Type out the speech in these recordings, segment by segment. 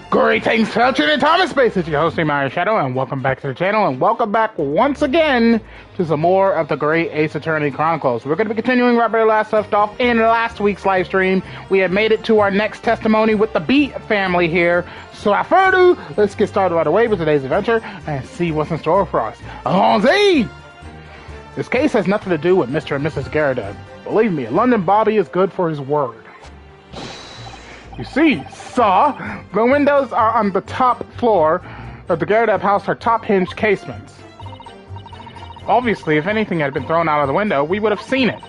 Greetings, children in time and space. It's your host, Tomoya Shadow, and welcome back to the channel, and welcome back once again to some more of the great Ace Attorney Chronicles. We're going to be continuing right where we last left off in last week's live stream. We have made it to our next testimony with the Beat family here. So without further ado, let's get started right away with today's adventure and see what's in store for us. Allons-y! This case has nothing to do with Mr. and Mrs. Garrett. Believe me, London Bobby is good for his word. You see, sir, the windows are on the top floor of the Garrett house are top hinged casements. Obviously, if anything had been thrown out of the window, we would have seen it.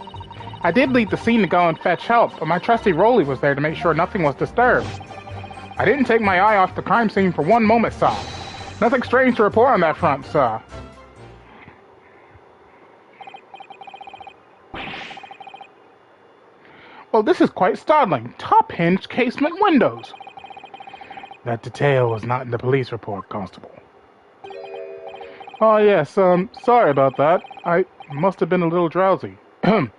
I did leave the scene to go and fetch help, but my trusty Rolly was there to make sure nothing was disturbed. I didn't take my eye off the crime scene for one moment, sir. Nothing strange to report on that front, sir. Well, this is quite startling. Top-hinged casement windows. That detail was not in the police report, Constable. Oh, yes, sorry about that. I must have been a little drowsy. You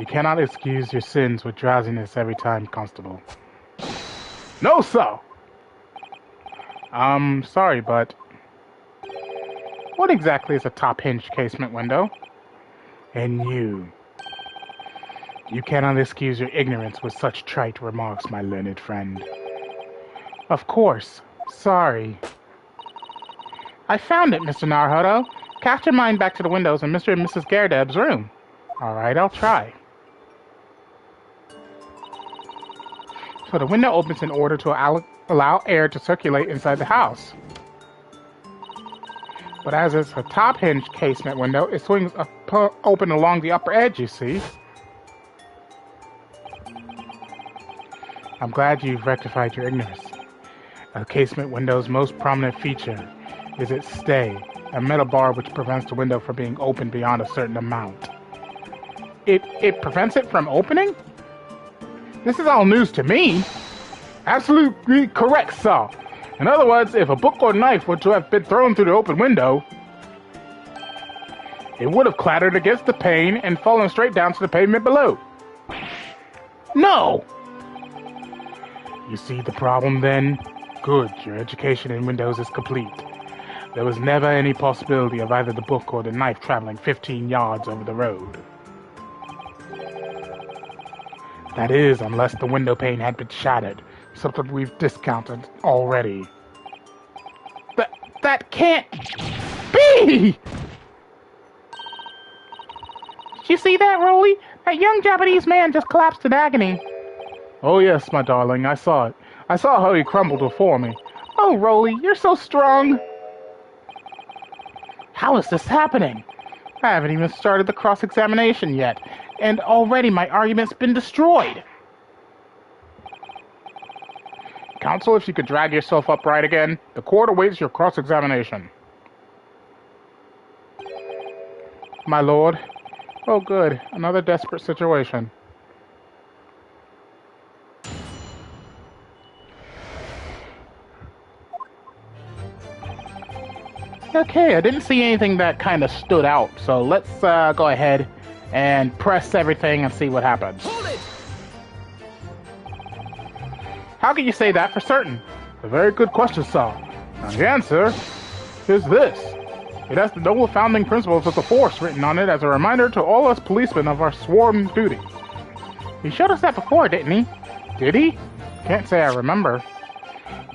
cannot excuse your sins with drowsiness every time, Constable. No, sir! Sorry, but... what exactly is a top-hinged casement window? And you cannot excuse your ignorance with such trite remarks, my learned friend. Of course. Sorry. I found it, Mr. Naruhodo. Cast your mind back to the windows in Mr. and Mrs. Garrett's room. All right, I'll try. So the window opens in order to allow air to circulate inside the house. But as it's a top-hinged casement window, it swings open along the upper edge, you see. I'm glad you've rectified your ignorance. A casement window's most prominent feature is its stay, a metal bar which prevents the window from being opened beyond a certain amount. It prevents it from opening? This is all news to me. Absolutely correct, sir. In other words, if a book or knife were to have been thrown through the open window, it would have clattered against the pane and fallen straight down to the pavement below. No! You see the problem then? Good, your education in windows is complete. There was never any possibility of either the book or the knife traveling 15 yards over the road. That is, unless the window pane had been shattered, something we've discounted already. That can't be! Did you see that, Rolly? That young Japanese man just collapsed in agony. Oh yes, my darling, I saw it. I saw how he crumbled before me. Oh, Rolly, you're so strong. How is this happening? I haven't even started the cross-examination yet, and already my argument's been destroyed. Counsel, if you could drag yourself upright again, the court awaits your cross-examination. My lord. Oh, good. Another desperate situation. Okay, I didn't see anything that kind of stood out, so let's go ahead and press everything and see what happens. Hold it! How can you say that for certain? A very good question, sir. Now the answer is this. It has the noble founding principles of the force written on it as a reminder to all us policemen of our sworn duty. He showed us that before, didn't he? Did he? Can't say I remember.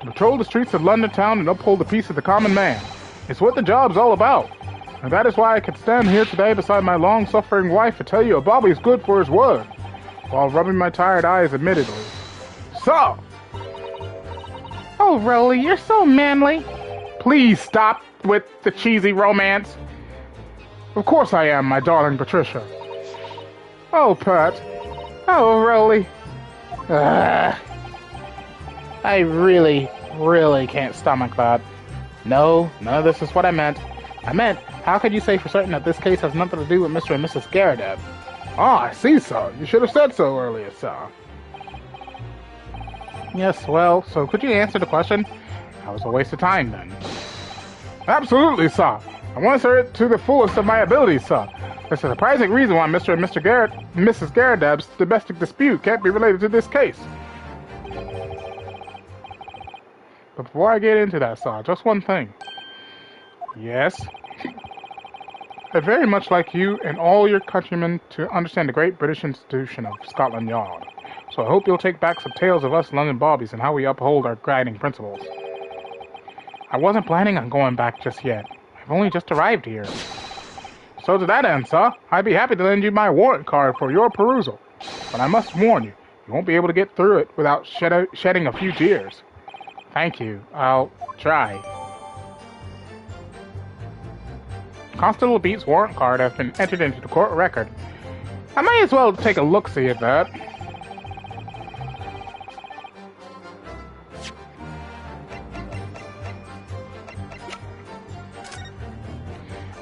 To patrol the streets of London town and uphold the peace of the common man. It's what the job's all about. And that is why I can stand here today beside my long-suffering wife and tell you a Bobby's good for his word, while rubbing my tired eyes admittedly. So! Oh, Rolly, you're so manly. Please stop with the cheesy romance. Of course I am, my darling Patricia. Oh, Pat. Oh, Rolly. I really can't stomach that. No, none of this is what I meant. I meant, how could you say for certain that this case has nothing to do with Mr. and Mrs. Garrett? Ah, I see, sir. You should have said so earlier, sir. Yes, well, so could you answer the question? That was a waste of time, then. Absolutely, sir. I want to answer it to the fullest of my abilities, sir. There's a surprising reason why Mr. and Mrs. Garrett's domestic dispute can't be related to this case. But before I get into that, sir, just one thing. Yes? I'd very much like you and all your countrymen to understand the great British institution of Scotland Yard. So I hope you'll take back some tales of us London Bobbies and how we uphold our guiding principles. I wasn't planning on going back just yet. I've only just arrived here. So to that end, sir, I'd be happy to lend you my warrant card for your perusal. But I must warn you, you won't be able to get through it without shedding a few tears. Thank you. I'll try. Constable Beat's warrant card has been entered into the court record. I might as well take a look-see at that.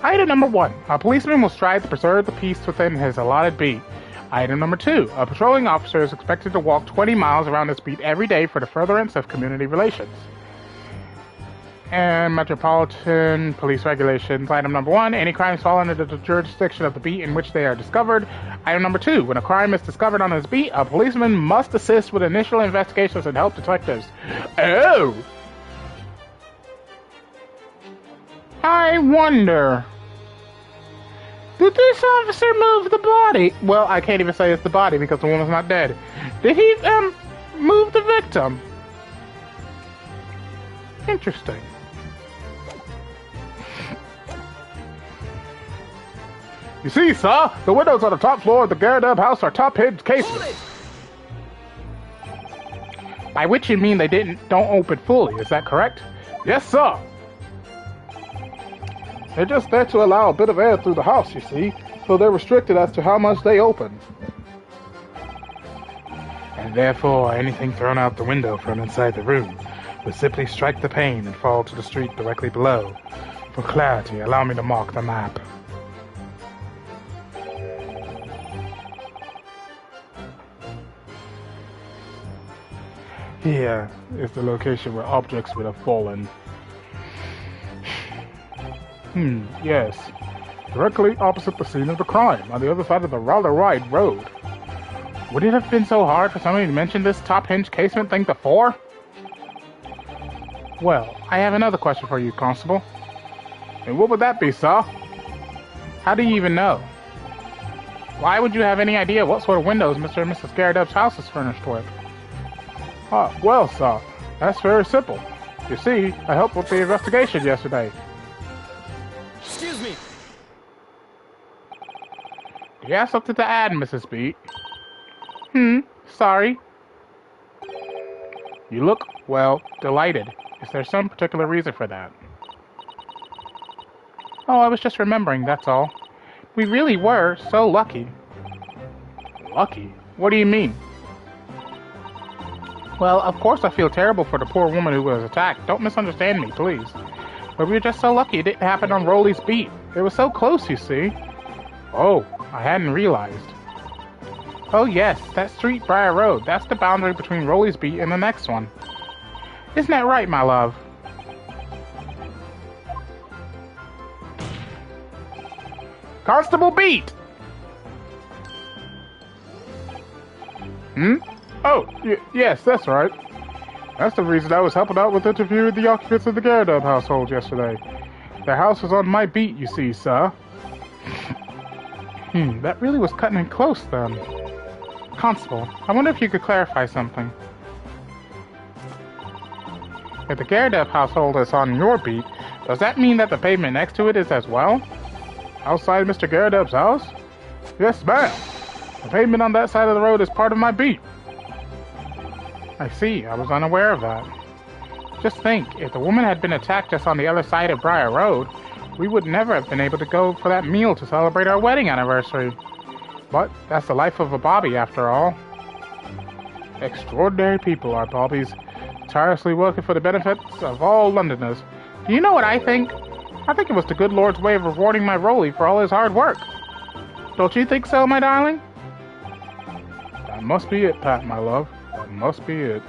Item number 1. A policeman will strive to preserve the peace within his allotted beat. Item number 2. A patrolling officer is expected to walk 20 miles around his beat every day for the furtherance of community relations. And Metropolitan Police Regulations. Item number 1. Any crimes fall under the jurisdiction of the beat in which they are discovered. Item number 2. When a crime is discovered on his beat, a policeman must assist with initial investigations and help detectives. Oh! I wonder... Did this officer move the body? Well, I can't even say it's the body because the woman's not dead. Did he, move the victim? Interesting. You see, sir, the windows on the top floor of the Garrideb house are top-hinged casements. By which you mean they don't open fully, is that correct? Yes, sir. They're just there to allow a bit of air through the house, you see, so they're restricted as to how much they open. And therefore, anything thrown out the window from inside the room would simply strike the pane and fall to the street directly below. For clarity, allow me to mark the map. Here is the location where objects would have fallen. Yes. Directly opposite the scene of the crime, on the other side of the rather wide road. Would it have been so hard for somebody to mention this top-hinged casement thing before? Well, I have another question for you, Constable. And what would that be, sir? How do you even know? Why would you have any idea what sort of windows Mr. and Mrs. Garrideb's house is furnished with? Well, sir, that's very simple. You see, I helped with the investigation yesterday. Excuse me. Do you have something to add, Mrs. Beat? Sorry. You look, well, delighted. Is there some particular reason for that? Oh, I was just remembering, that's all. We really were so lucky. Lucky? What do you mean? Well, of course I feel terrible for the poor woman who was attacked. Don't misunderstand me, please. But we were just so lucky it didn't happen on Rolly's beat. It was so close, you see. Oh, I hadn't realized. Oh yes, that street Briar Road. That's the boundary between Rolly's beat and the next one. Isn't that right, my love? Constable Beat! Oh, yes, that's right. That's the reason I was helping out with interviewing the occupants of the Garrideb household yesterday. Their house was on my beat, you see, sir. That really was cutting it close, then. Constable, I wonder if you could clarify something. If the Garrideb household is on your beat, does that mean that the pavement next to it is as well? Outside Mr. Garrideb's house? Yes, ma'am. The pavement on that side of the road is part of my beat. I see. I was unaware of that. Just think, if the woman had been attacked just on the other side of Briar Road, we would never have been able to go for that meal to celebrate our wedding anniversary. But that's the life of a Bobby, after all. Extraordinary people are Bobbies, tirelessly working for the benefits of all Londoners. Do you know what I think? I think it was the good Lord's way of rewarding my Rolly for all his hard work. Don't you think so, my darling? That must be it, Pat, my love. That must be it.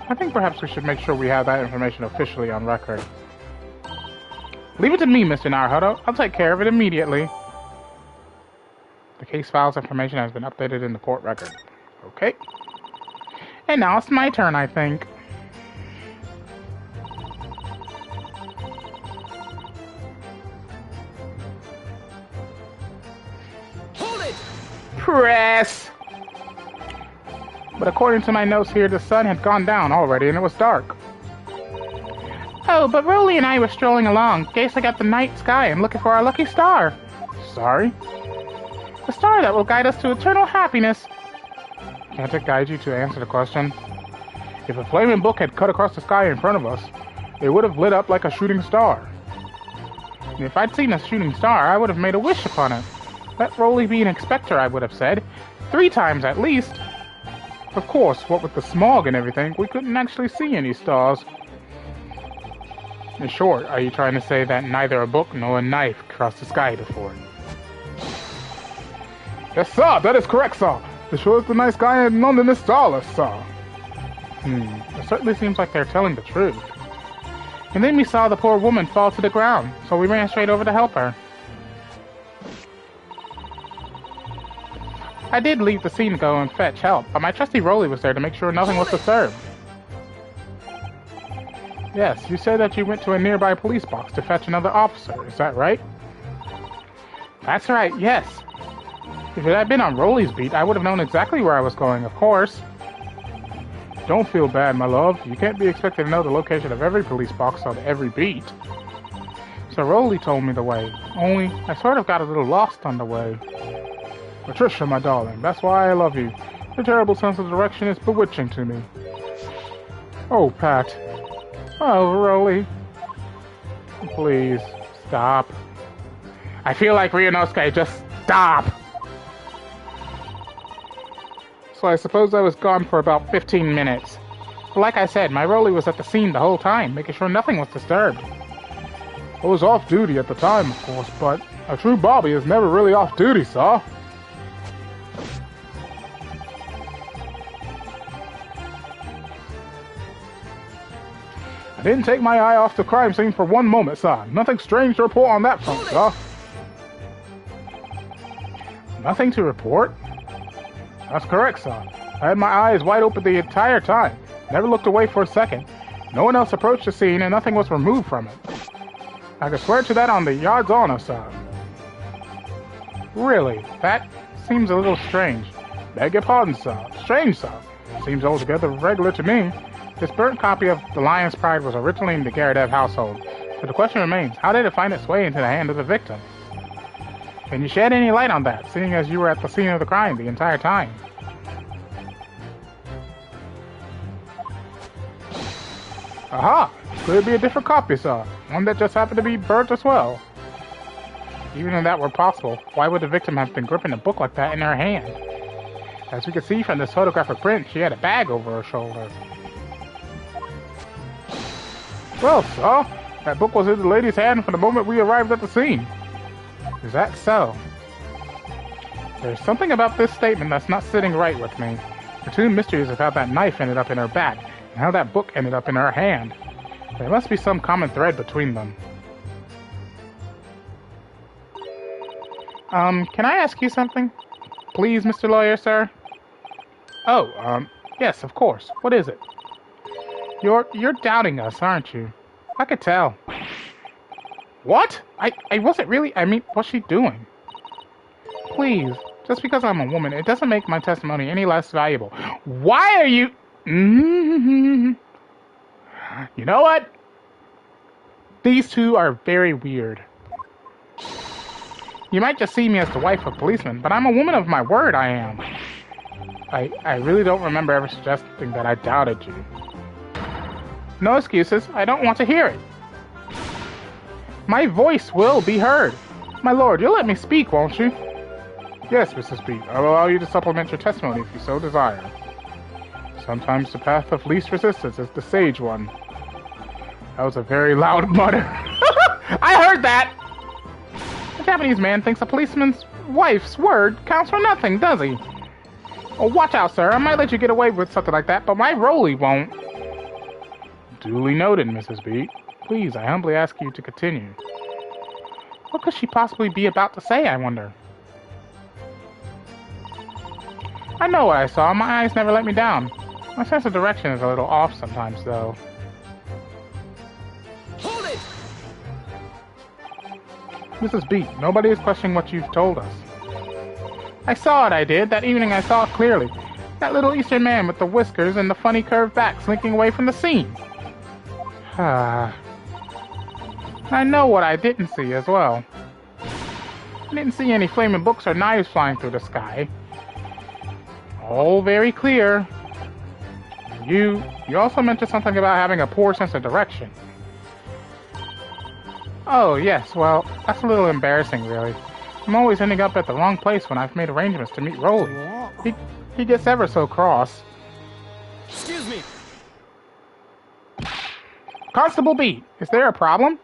I think perhaps we should make sure we have that information officially on record. Leave it to me, Mr. Naruhodo. I'll take care of it immediately. The case file's information has been updated in the court record. Okay. And now it's my turn, I think. Press! But according to my notes here, the sun had gone down already and it was dark. Oh, but Rolly and I were strolling along, gazing at the night sky and looking for our lucky star. Sorry? The star that will guide us to eternal happiness. Can't it guide you to answer the question? If a flaming book had cut across the sky in front of us, it would have lit up like a shooting star. And if I'd seen a shooting star, I would have made a wish upon it. Let Rolly be an inspector, I would have said. 3 times at least. Of course, what with the smog and everything, we couldn't actually see any stars. In short, are you trying to say that neither a book nor a knife crossed the sky before? Yes, sir, that is correct, sir. It shows the night sky in London is starless, sir. It certainly seems like they're telling the truth. And then we saw the poor woman fall to the ground, so we ran straight over to help her. I did leave the scene to go and fetch help, but my trusty Rolly was there to make sure nothing was disturbed. Yes, you said that you went to a nearby police box to fetch another officer, is that right? That's right, yes. If it had been on Rolly's beat, I would have known exactly where I was going, of course. Don't feel bad, my love. You can't be expected to know the location of every police box on every beat. So Rolly told me the way, only I sort of got a little lost on the way. Patricia, my darling, that's why I love you. Your terrible sense of direction is bewitching to me. Oh, Pat. Oh, Rolly. Please, stop. I feel like Ryunosuke, just stop! So I suppose I was gone for about 15 minutes. But like I said, my Rolly was at the scene the whole time, making sure nothing was disturbed. I was off duty at the time, of course, but a true Bobby is never really off duty, sir. I didn't take my eye off the crime scene for one moment, sir. Nothing strange to report on that front, sir. Nothing to report? That's correct, sir. I had my eyes wide open the entire time. Never looked away for a second. No one else approached the scene and nothing was removed from it. I could swear to that on the yard's honor, sir. Really? That seems a little strange. Beg your pardon, sir. Strange, sir. Seems altogether regular to me. This burnt copy of The Lion's Pride was originally in the Garadev household, so the question remains, how did it find its way into the hand of the victim? Can you shed any light on that, seeing as you were at the scene of the crime the entire time? Aha! Could it be a different copy, sir? One that just happened to be burnt as well? Even if that were possible, why would the victim have been gripping a book like that in her hand? As we can see from this photographic print, she had a bag over her shoulder. Well, sir, that book was in the lady's hand from the moment we arrived at the scene. Is that so? There's something about this statement that's not sitting right with me. The two mysteries of how that knife ended up in her back, and how that book ended up in her hand. There must be some common thread between them. Can I ask you something? Please, Mr. Lawyer, sir? Oh, yes, of course. What is it? You're doubting us, aren't you? I could tell. What? I wasn't really... I mean, what's she doing? Please, just because I'm a woman, it doesn't make my testimony any less valuable. Why are you... You know what? These two are very weird. You might just see me as the wife of a policeman, but I'm a woman of my word, I am. I really don't remember ever suggesting that I doubted you. No excuses, I don't want to hear it. My voice will be heard. My lord, you'll let me speak, won't you? Yes, Mrs. B. I will allow you to supplement your testimony if you so desire. Sometimes the path of least resistance is the sage one. That was a very loud mutter. I heard that! The Japanese man thinks a policeman's wife's word counts for nothing, does he? Oh, watch out, sir. I might let you get away with something like that, but my Rolly won't. Duly noted, Mrs. B. Please, I humbly ask you to continue. What could she possibly be about to say, I wonder? I know what I saw. My eyes never let me down. My sense of direction is a little off sometimes, though. Hold it! Mrs. B, nobody is questioning what you've told us. I saw it, I did. That evening I saw it clearly. That little Eastern man with the whiskers and the funny curved back slinking away from the scene. I know what I didn't see as well. I didn't see any flaming books or knives flying through the sky. All very clear. You also mentioned something about having a poor sense of direction. Oh, yes, well, that's a little embarrassing, really. I'm always ending up at the wrong place when I've made arrangements to meet Rolly. He gets ever so cross. Excuse me. Constable Beat, is there a problem?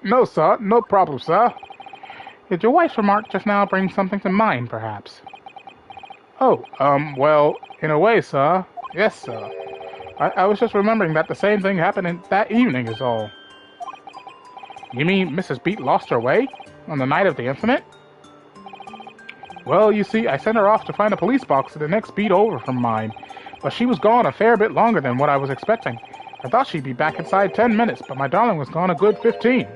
No, sir. No problem, sir. Did your wife's remark just now bring something to mind, perhaps? Oh, well, in a way, sir. Yes, sir. I was just remembering that the same thing happened that evening is all. You mean Mrs. Beat lost her way? On the night of the incident? Well, you see, I sent her off to find a police box at the next beat over from mine, but she was gone a fair bit longer than what I was expecting. I thought she'd be back inside 10 minutes, but my darling was gone a good 15.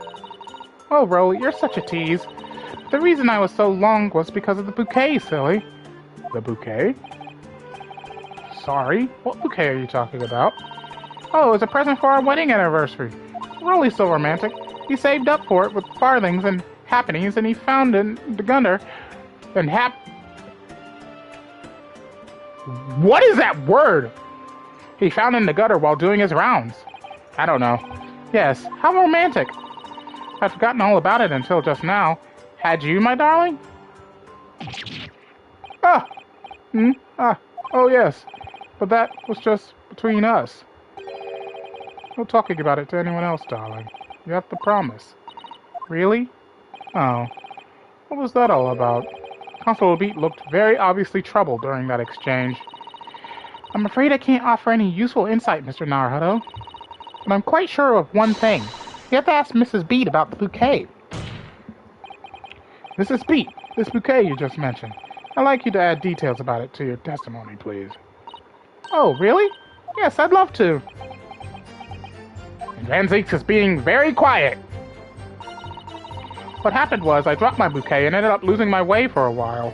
Oh, Rolly, you're such a tease. The reason I was so long was because of the bouquet, silly. The bouquet? Sorry, what bouquet are you talking about? Oh, it was a present for our wedding anniversary. Rolly's so romantic. He saved up for it with farthings and happenings, and he found in the gutter and What is that word? He found in the gutter while doing his rounds. I don't know. Yes, how romantic. I'd forgotten all about it until just now. Had you, my darling? Oh yes. But that was just between us. No talking about it to anyone else, darling. You have to promise. Really? Oh. What was that all about? Constable Beat looked very obviously troubled during that exchange. I'm afraid I can't offer any useful insight, Mr. Naruto. But I'm quite sure of one thing. You have to ask Mrs. Beat about the bouquet. Mrs. Beat, this bouquet you just mentioned. I'd like you to add details about it to your testimony, please. Oh, really? Yes, I'd love to. And Van Zeeks is being very quiet. What happened was I dropped my bouquet and ended up losing my way for a while.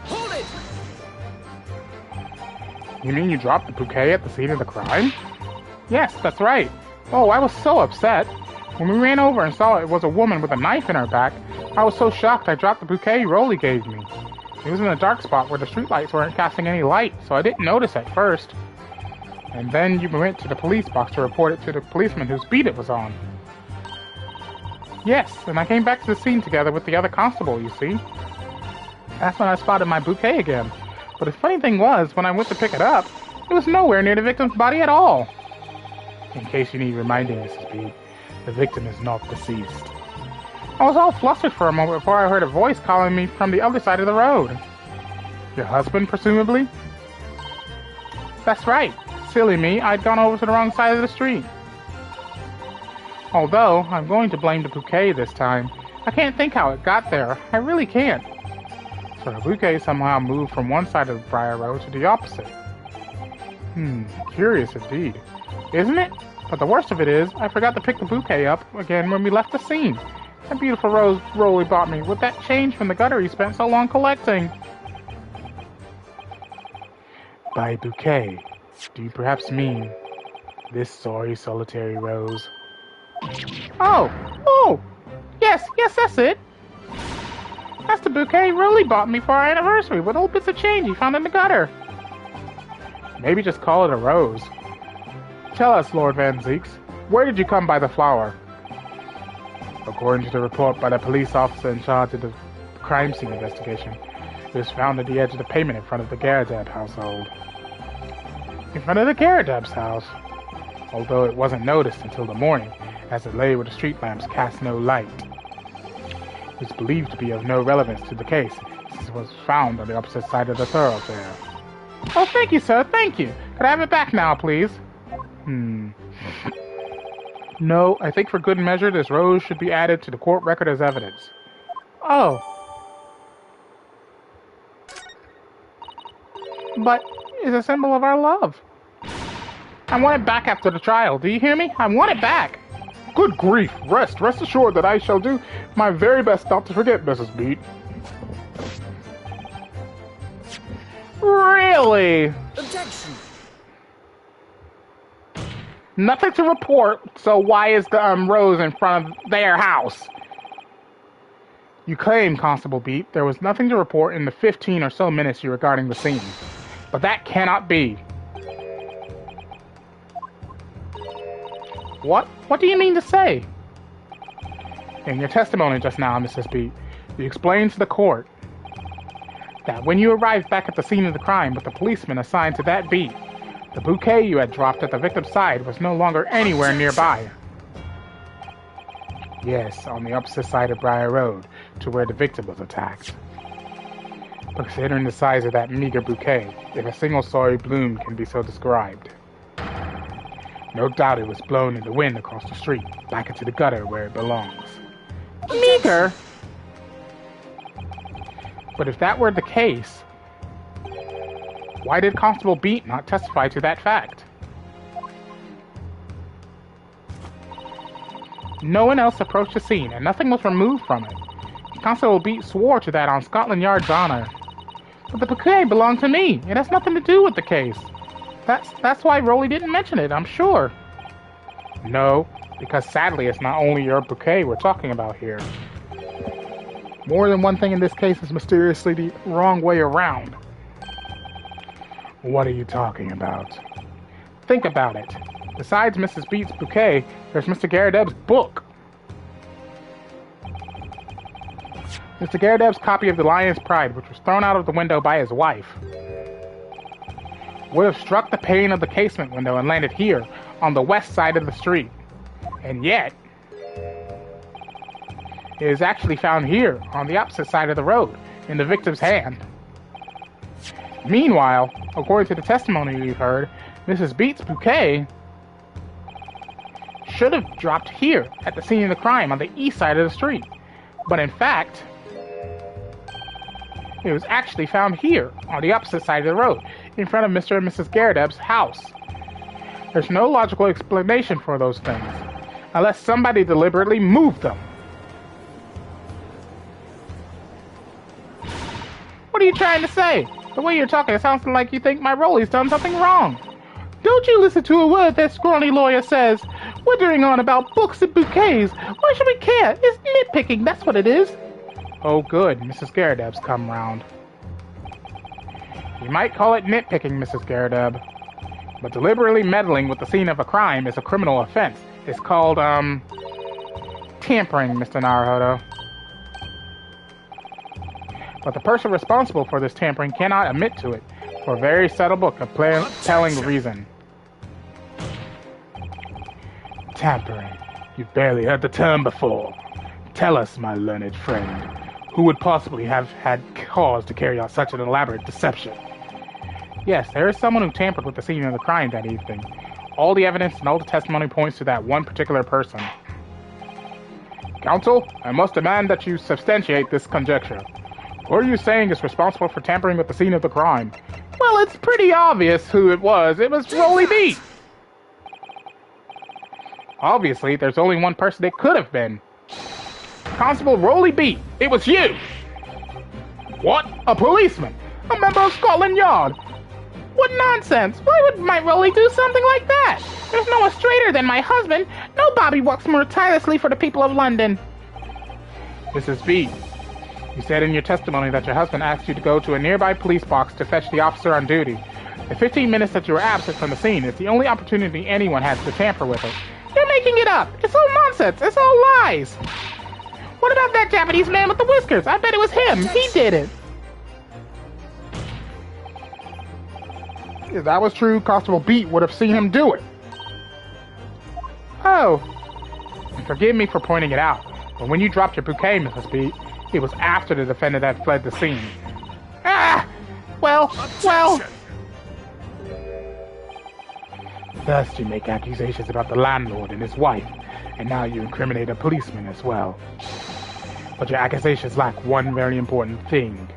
Hold it! You mean you dropped the bouquet at the scene of the crime? Yes, that's right. Oh, I was so upset. When we ran over and saw it was a woman with a knife in her back, I was so shocked I dropped the bouquet Rolly gave me. It was in a dark spot where the streetlights weren't casting any light, so I didn't notice at first. And then you went to the police box to report it to the policeman whose beat it was on. Yes, and I came back to the scene together with the other constable, you see. That's when I spotted my bouquet again. But the funny thing was, when I went to pick it up, it was nowhere near the victim's body at all. In case you need reminding, Mrs. Beat, the victim is not deceased. I was all flustered for a moment before I heard a voice calling me from the other side of the road. Your husband, presumably? That's right. Silly me, I'd gone over to the wrong side of the street. Although, I'm going to blame the bouquet this time. I can't think how it got there. I really can't. So the bouquet somehow moved from one side of the Briar Road to the opposite. Curious indeed. Isn't it? But the worst of it is, I forgot to pick the bouquet up again when we left the scene. That beautiful rose Rolly bought me with that change from the gutter he spent so long collecting. By bouquet, do you perhaps mean this sorry solitary rose? Oh! Yes, that's it. That's the bouquet Rolly bought me for our anniversary with old bits of change he found in the gutter. Maybe just call it a rose. Tell us, Lord Van Zeeks, where did you come by the flower? According to the report by the police officer in charge of the crime scene investigation, it was found at the edge of the pavement in front of the Garadab household. In front of the Garadab's house? Although it wasn't noticed until the morning, as it lay where the street lamps cast no light. It was believed to be of no relevance to the case, since it was found on the opposite side of the thoroughfare. Oh, thank you, sir, thank you. Could I have it back now, please? No, I think for good measure this rose should be added to the court record as evidence. Oh. But it's a symbol of our love. I want it back after the trial. Do you hear me? I want it back. Good grief. Rest assured that I shall do my very best not to forget, Mrs. Beat. Really? Objection! Nothing to report, so why is the rose in front of their house? You claim, Constable Beat, there was nothing to report in the 15 or so minutes you were guarding the scene. But that cannot be. What? What do you mean to say? In your testimony just now, Mrs. Beat, you explained to the court that when you arrived back at the scene of the crime with the policeman assigned to that beat, the bouquet you had dropped at the victim's side was no longer anywhere nearby. Yes, on the opposite side of Briar Road, to where the victim was attacked. But considering the size of that meager bouquet, if a single sorry bloom can be so described, no doubt it was blown in the wind across the street, back into the gutter where it belongs. Meager? But if that were the case, why did Constable Beat not testify to that fact? No one else approached the scene, and nothing was removed from it. Constable Beat swore to that on Scotland Yard's honor. But the bouquet belonged to me. It has nothing to do with the case. That's why Rolly didn't mention it, I'm sure. No, because sadly it's not only your bouquet we're talking about here. More than one thing in this case is mysteriously the wrong way around. What are you talking about? Think about it. Besides Mrs. Beat's bouquet, there's Mr. Garrideb's book. Mr. Garrideb's copy of The Lion's Pride, which was thrown out of the window by his wife, would have struck the pane of the casement window and landed here, on the west side of the street. And yet, it is actually found here, on the opposite side of the road, in the victim's hand. Meanwhile, according to the testimony we've heard, Mrs. Beat's bouquet should have dropped here, at the scene of the crime, on the east side of the street. But in fact, it was actually found here, on the opposite side of the road, in front of Mr. and Mrs. Garrideb's house. There's no logical explanation for those things, unless somebody deliberately moved them. What are you trying to say? The way you're talking, it sounds like you think my Rolly's done something wrong. Don't you listen to a word that scrawny lawyer says. Withering on about books and bouquets. Why should we care? It's nitpicking, that's what it is. Oh good, Mrs. Garrideb's come round. You might call it nitpicking, Mrs. Garrideb, but deliberately meddling with the scene of a crime is a criminal offense. It's called, tampering, Mr. Naruhodo. But the person responsible for this tampering cannot admit to it, for a very subtle compelling reason. Tampering. You've barely heard the term before. Tell us, my learned friend, who would possibly have had cause to carry out such an elaborate deception? Yes, there is someone who tampered with the scene of the crime that evening. All the evidence and all the testimony points to that one particular person. Counsel, I must demand that you substantiate this conjecture. Who are you saying is responsible for tampering with the scene of the crime? Well, it's pretty obvious who it was. It was Rolly Beat. Obviously, there's only one person it could have been. Constable Rolly Beat. It was you. What? A policeman? A member of Scotland Yard? What nonsense! Why would my Rolly do something like that? There's no one straighter than my husband. No Bobby works more tirelessly for the people of London. Mrs. Beat, you said in your testimony that your husband asked you to go to a nearby police box to fetch the officer on duty. The 15 minutes that you were absent from the scene is the only opportunity anyone has to tamper with it. You're making it up! It's all nonsense! It's all lies! What about that Japanese man with the whiskers? I bet it was him! He did it! If that was true, Constable Beat would have seen him do it. Oh. And forgive me for pointing it out, but when you dropped your bouquet, Mrs. Beat, it was after the defendant had fled the scene. Ah! Well. First you make accusations about the landlord and his wife, and now you incriminate a policeman as well. But your accusations lack one very important thing.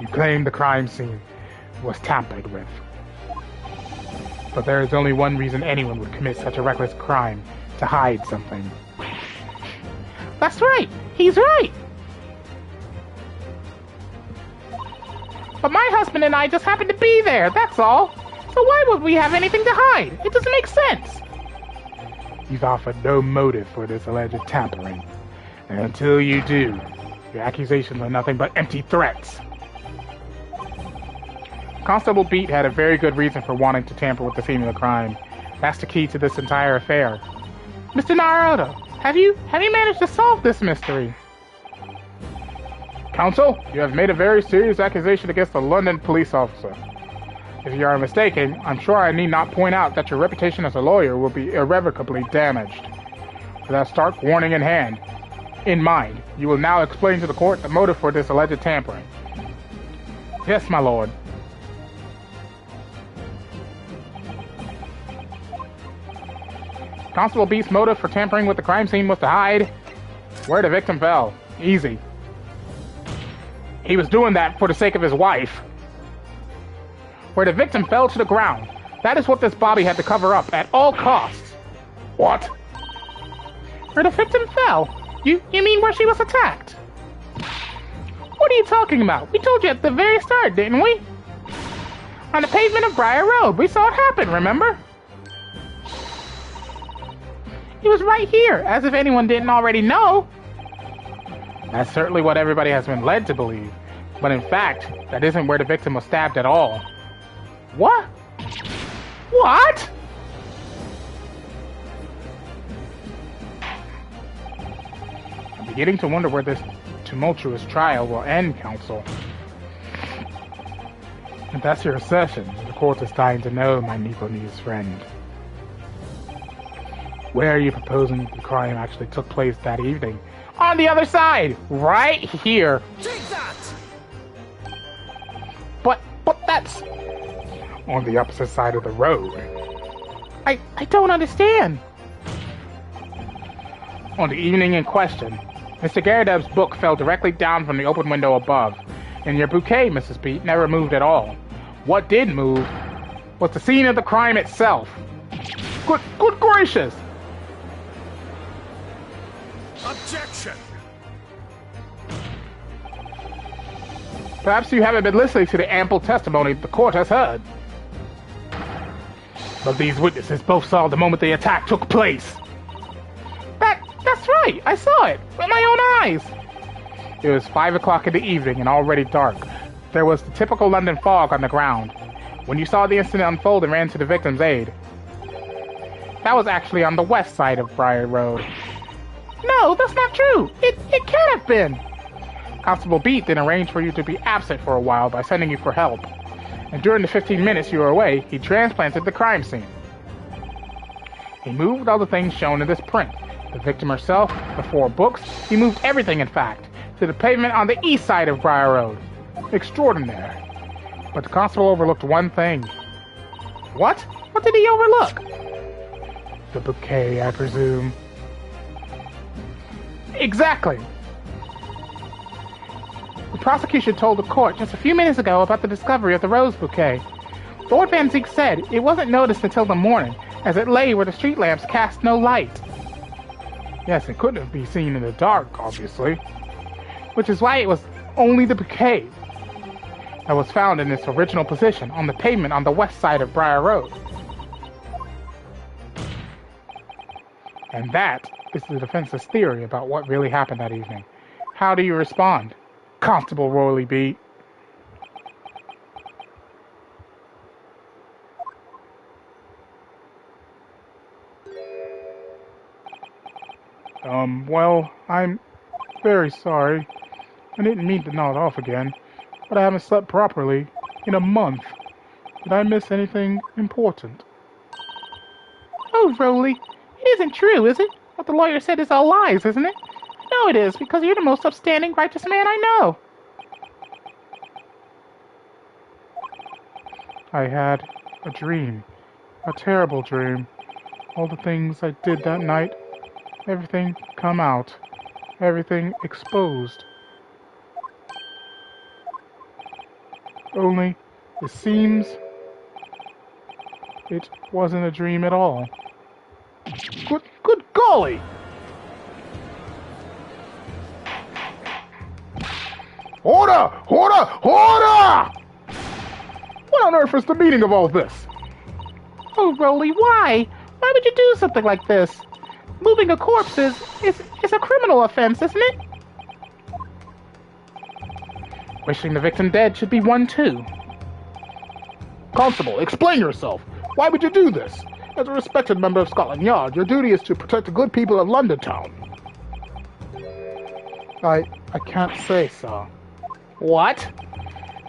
You claim the crime scene was tampered with. But there is only one reason anyone would commit such a reckless crime, to hide something. That's right! He's right! But my husband and I just happened to be there, that's all. So why would we have anything to hide? It doesn't make sense. You've offered no motive for this alleged tampering. And until you do, your accusations are nothing but empty threats. Constable Beat had a very good reason for wanting to tamper with the scene of the crime. That's the key to this entire affair. Mr. Naruto, have you managed to solve this mystery? Counsel, you have made a very serious accusation against a London police officer. If you are mistaken, I'm sure I need not point out that your reputation as a lawyer will be irrevocably damaged. With that stark warning in mind, you will now explain to the court the motive for this alleged tampering. Yes, my lord. Constable Beast's motive for tampering with the crime scene was to hide where the victim fell. Easy. He was doing that for the sake of his wife. Where the victim fell to the ground. That is what this Bobby had to cover up at all costs. What? Where the victim fell? You mean where she was attacked? What are you talking about? We told you at the very start, didn't we? On the pavement of Briar Road. We saw it happen, remember? He was right here, as if anyone didn't already know. That's certainly what everybody has been led to believe. But in fact, that isn't where the victim was stabbed at all. What? What? I'm beginning to wonder where this tumultuous trial will end, Counsel. If that's your assertion, the court is dying to know, my Nipponese friend. Where are you proposing the crime actually took place that evening? On the other side! Right here! Take that! But that's... on the opposite side of the road. I don't understand. On the evening in question, Mr. Garadeb's book fell directly down from the open window above, and your bouquet, Mrs. Beat, never moved at all. What did move was the scene of the crime itself. Good gracious! Objection! Perhaps you haven't been listening to the ample testimony the court has heard. But these witnesses both saw the moment the attack took place. That's right, I saw it with my own eyes. It was 5 o'clock in the evening and already dark. There was the typical London fog on the ground. When you saw the incident unfold and ran to the victim's aid. That was actually on the west side of Briar Road. No, that's not true. It can't have been. Constable Beat then arranged for you to be absent for a while by sending you for help. And during the 15 minutes you were away, he transplanted the crime scene. He moved all the things shown in this print. The victim herself, the 4 books, he moved everything in fact, to the pavement on the east side of Briar Road. Extraordinary. But the constable overlooked one thing. What? What did he overlook? The bouquet, I presume. Exactly. The prosecution told the court just a few minutes ago about the discovery of the rose bouquet. Lord Van Ziek said it wasn't noticed until the morning, as it lay where the street lamps cast no light. Yes, it couldn't be seen in the dark, obviously. Which is why it was only the bouquet that was found in its original position on the pavement on the west side of Briar Road. And that is the defense's theory about what really happened that evening. How do you respond, Constable Roily Beat? Well, I'm very sorry. I didn't mean to nod off again, but I haven't slept properly in a month. Did I miss anything important? Oh, Roly, it isn't true, is it? What the lawyer said is all lies, isn't it? No, it is, because you're the most upstanding, righteous man I know. I had a dream. A terrible dream. All the things I did that night. Everything come out. Everything exposed. Only, it seems It wasn't a dream at all. Good golly! Order! Order! Order! What on earth is the meaning of all this? Oh, Rolly, why? Why would you do something like this? Moving a corpse is a criminal offense, isn't it? Wishing the victim dead should be one too. Constable, explain yourself. Why would you do this? As a respected member of Scotland Yard, your duty is to protect the good people of London Town. I can't say, sir. What?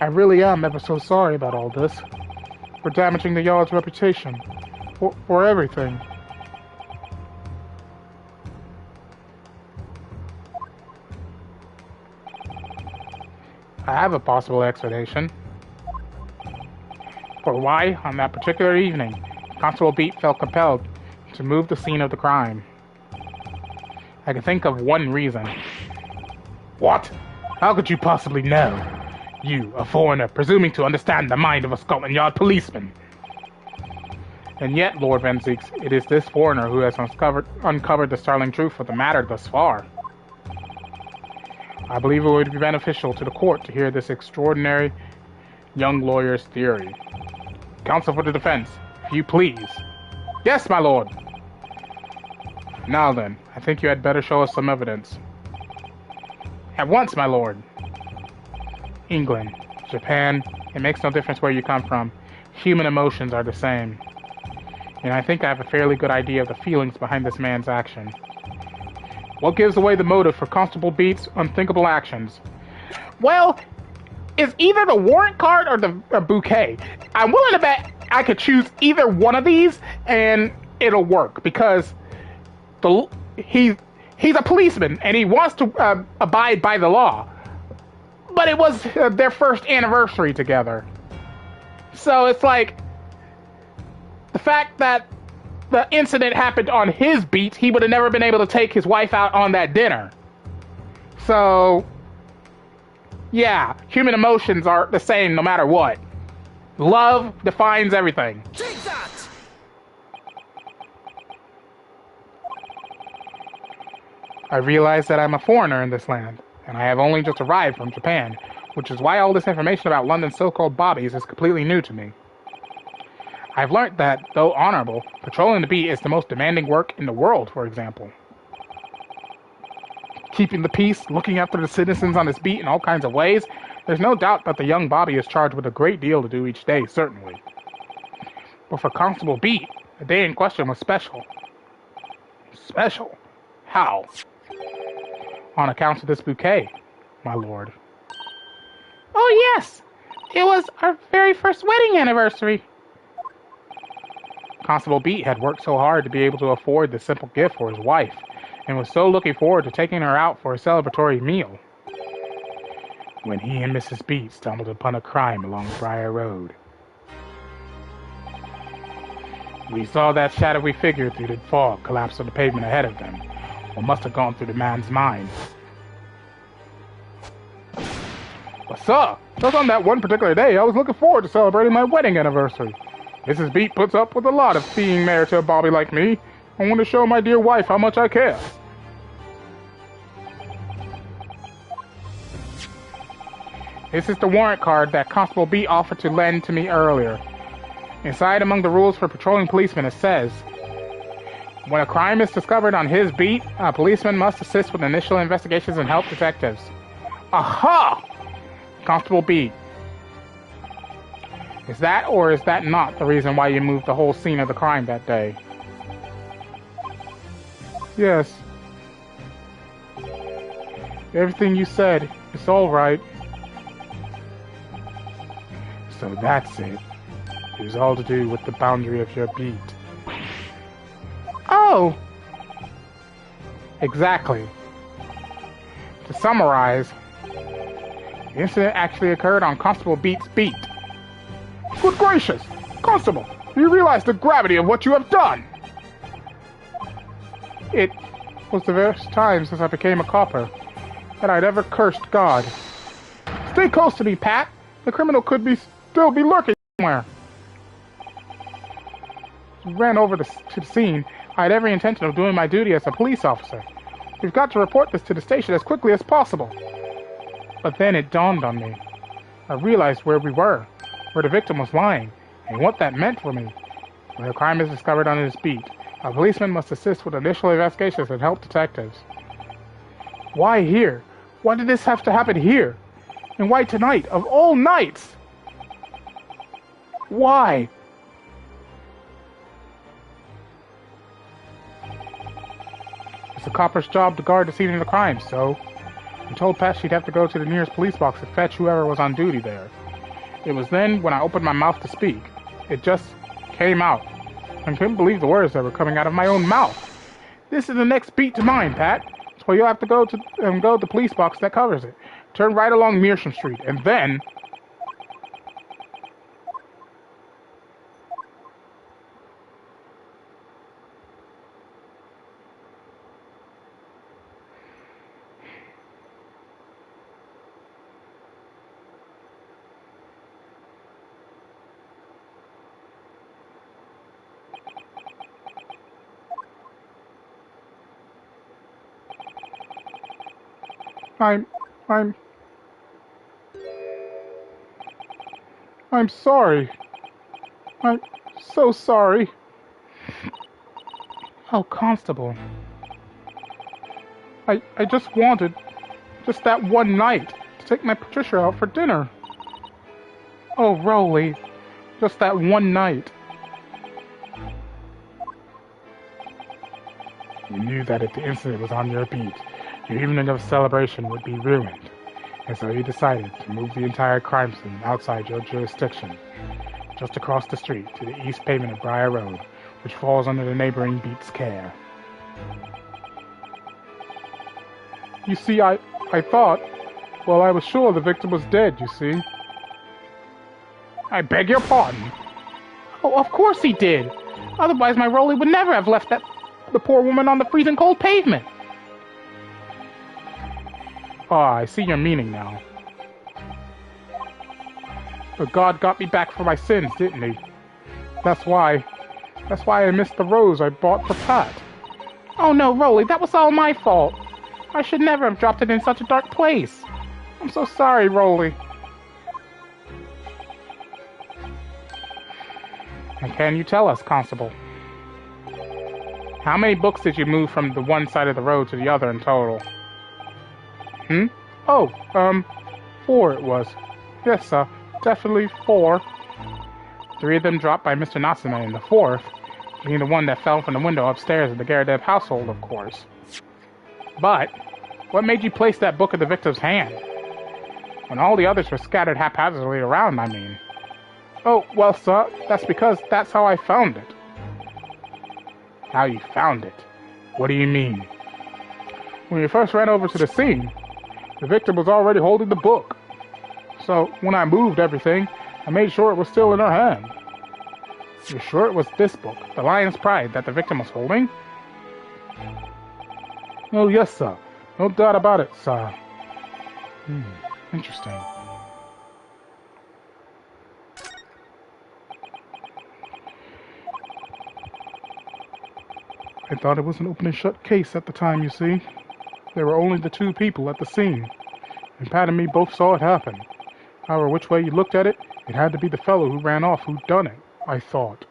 I really am ever so sorry about all this. For damaging the Yard's reputation. For everything. I have a possible explanation for why, on that particular evening, Constable Beat felt compelled to move the scene of the crime. I can think of one reason. What? How could you possibly know? You, a foreigner, presuming to understand the mind of a Scotland Yard policeman. And yet, Lord Venziques, it is this foreigner who has uncovered the startling truth of the matter thus far. I believe it would be beneficial to the court to hear this extraordinary young lawyer's theory. Counsel for the defense, if you please. Yes, my lord. Now then, I think you had better show us some evidence. At once, my lord. England, Japan, it makes no difference where you come from. Human emotions are the same. And I think I have a fairly good idea of the feelings behind this man's action. What gives away the motive for Constable Beat's unthinkable actions? Well, it's either the warrant card or the bouquet. I'm willing to bet I could choose either one of these and it'll work because he's a policeman and he wants to abide by the law. But it was their first anniversary together. So it's like the fact that the incident happened on his beat, he would have never been able to take his wife out on that dinner. So, yeah, human emotions are the same no matter what. Love defines everything. Take that! I realize that I'm a foreigner in this land, and I have only just arrived from Japan, which is why all this information about London's so-called bobbies is completely new to me. I've learned that, though honorable, patrolling the beat is the most demanding work in the world, for example. Keeping the peace, looking after the citizens on this beat in all kinds of ways, there's no doubt that the young Bobby is charged with a great deal to do each day, certainly. But for Constable Beat, the day in question was special. Special? How? On account of this bouquet, my lord. Oh yes, it was our very first wedding anniversary. Constable Beat had worked so hard to be able to afford this simple gift for his wife, and was so looking forward to taking her out for a celebratory meal, when he and Mrs. Beat stumbled upon a crime along Briar Road. We saw that shadowy figure through the fog collapse on the pavement ahead of them. What must have gone through the man's mind? But sir, just on that one particular day, I was looking forward to celebrating my wedding anniversary. Mrs. Beat puts up with a lot of being married to a Bobby like me. I want to show my dear wife how much I care. This is the warrant card that Constable Beat offered to lend to me earlier. Inside, among the rules for patrolling policemen, it says, when a crime is discovered on his beat, a policeman must assist with initial investigations and help detectives. Aha! Constable Beat. Is that or is that not the reason why you moved the whole scene of the crime that day? Yes. Everything you said, it's all right. So that's it. It was all to do with the boundary of your beat. Oh! Exactly. To summarize, the incident actually occurred on Constable Beat's beat. Good gracious! Constable, do you realize the gravity of what you have done? It was the first time since I became a copper that I'd ever cursed God. Stay close to me, Pat. The criminal could still be lurking somewhere. we ran over to the scene, I had every intention of doing my duty as a police officer. We've got to report this to the station as quickly as possible. But then it dawned on me. I realized where we were, where the victim was lying, and what that meant for me. When a crime is discovered on his beat, a policeman must assist with initial investigations and help detectives. Why here? Why did this have to happen here? And why tonight, of all nights? Why? It's a copper's job to guard the scene of the crime, so I told Pat she'd have to go to the nearest police box to fetch whoever was on duty there. It was then, when I opened my mouth to speak, it just came out. I couldn't believe the words that were coming out of my own mouth. This is the next beat to mine, Pat. So you'll have to go to the police box that covers it. Turn right along Mearsham Street, and then... I'm sorry. I'm so sorry. Oh, Constable. I just wanted, just that one night, to take my Patricia out for dinner. Oh, Rolly. Just that one night. You knew that if the incident was on your beat, your evening of celebration would be ruined, and so you decided to move the entire crime scene outside your jurisdiction, just across the street to the east pavement of Briar Road, which falls under the neighboring beat's care. You see, I thought, well, I was sure the victim was dead, you see. I beg your pardon. Oh, of course he did. Otherwise my Rolly would never have left the poor woman on the freezing cold pavement. Ah, I see your meaning now. But God got me back for my sins, didn't he? That's why I missed the rose I bought for Pat. Oh no, Rolly, that was all my fault. I should never have dropped it in such a dark place. I'm so sorry, Rolly. And can you tell us, Constable? How many books did you move from the one side of the road to the other in total? Oh, 4 it was. Yes, definitely 4. 3 of them dropped by Mr. Natsume, and the 4th being the one that fell from the window upstairs in the Garadeb household, of course. But, what made you place that book in the victim's hand? When all the others were scattered haphazardly around, I mean. Oh, well, sir, that's because that's how I found it. How you found it? What do you mean? When you first ran over to the scene, the victim was already holding the book. So, when I moved everything, I made sure it was still in her hand. You're sure it was this book, The Lion's Pride, that the victim was holding? Oh, yes, sir. No doubt about it, sir. Interesting. I thought it was an open and shut case at the time, you see. There were only the 2 people at the scene, and Pat and me both saw it happen. However, which way you looked at it, it had to be the fellow who ran off who'd done it, I thought.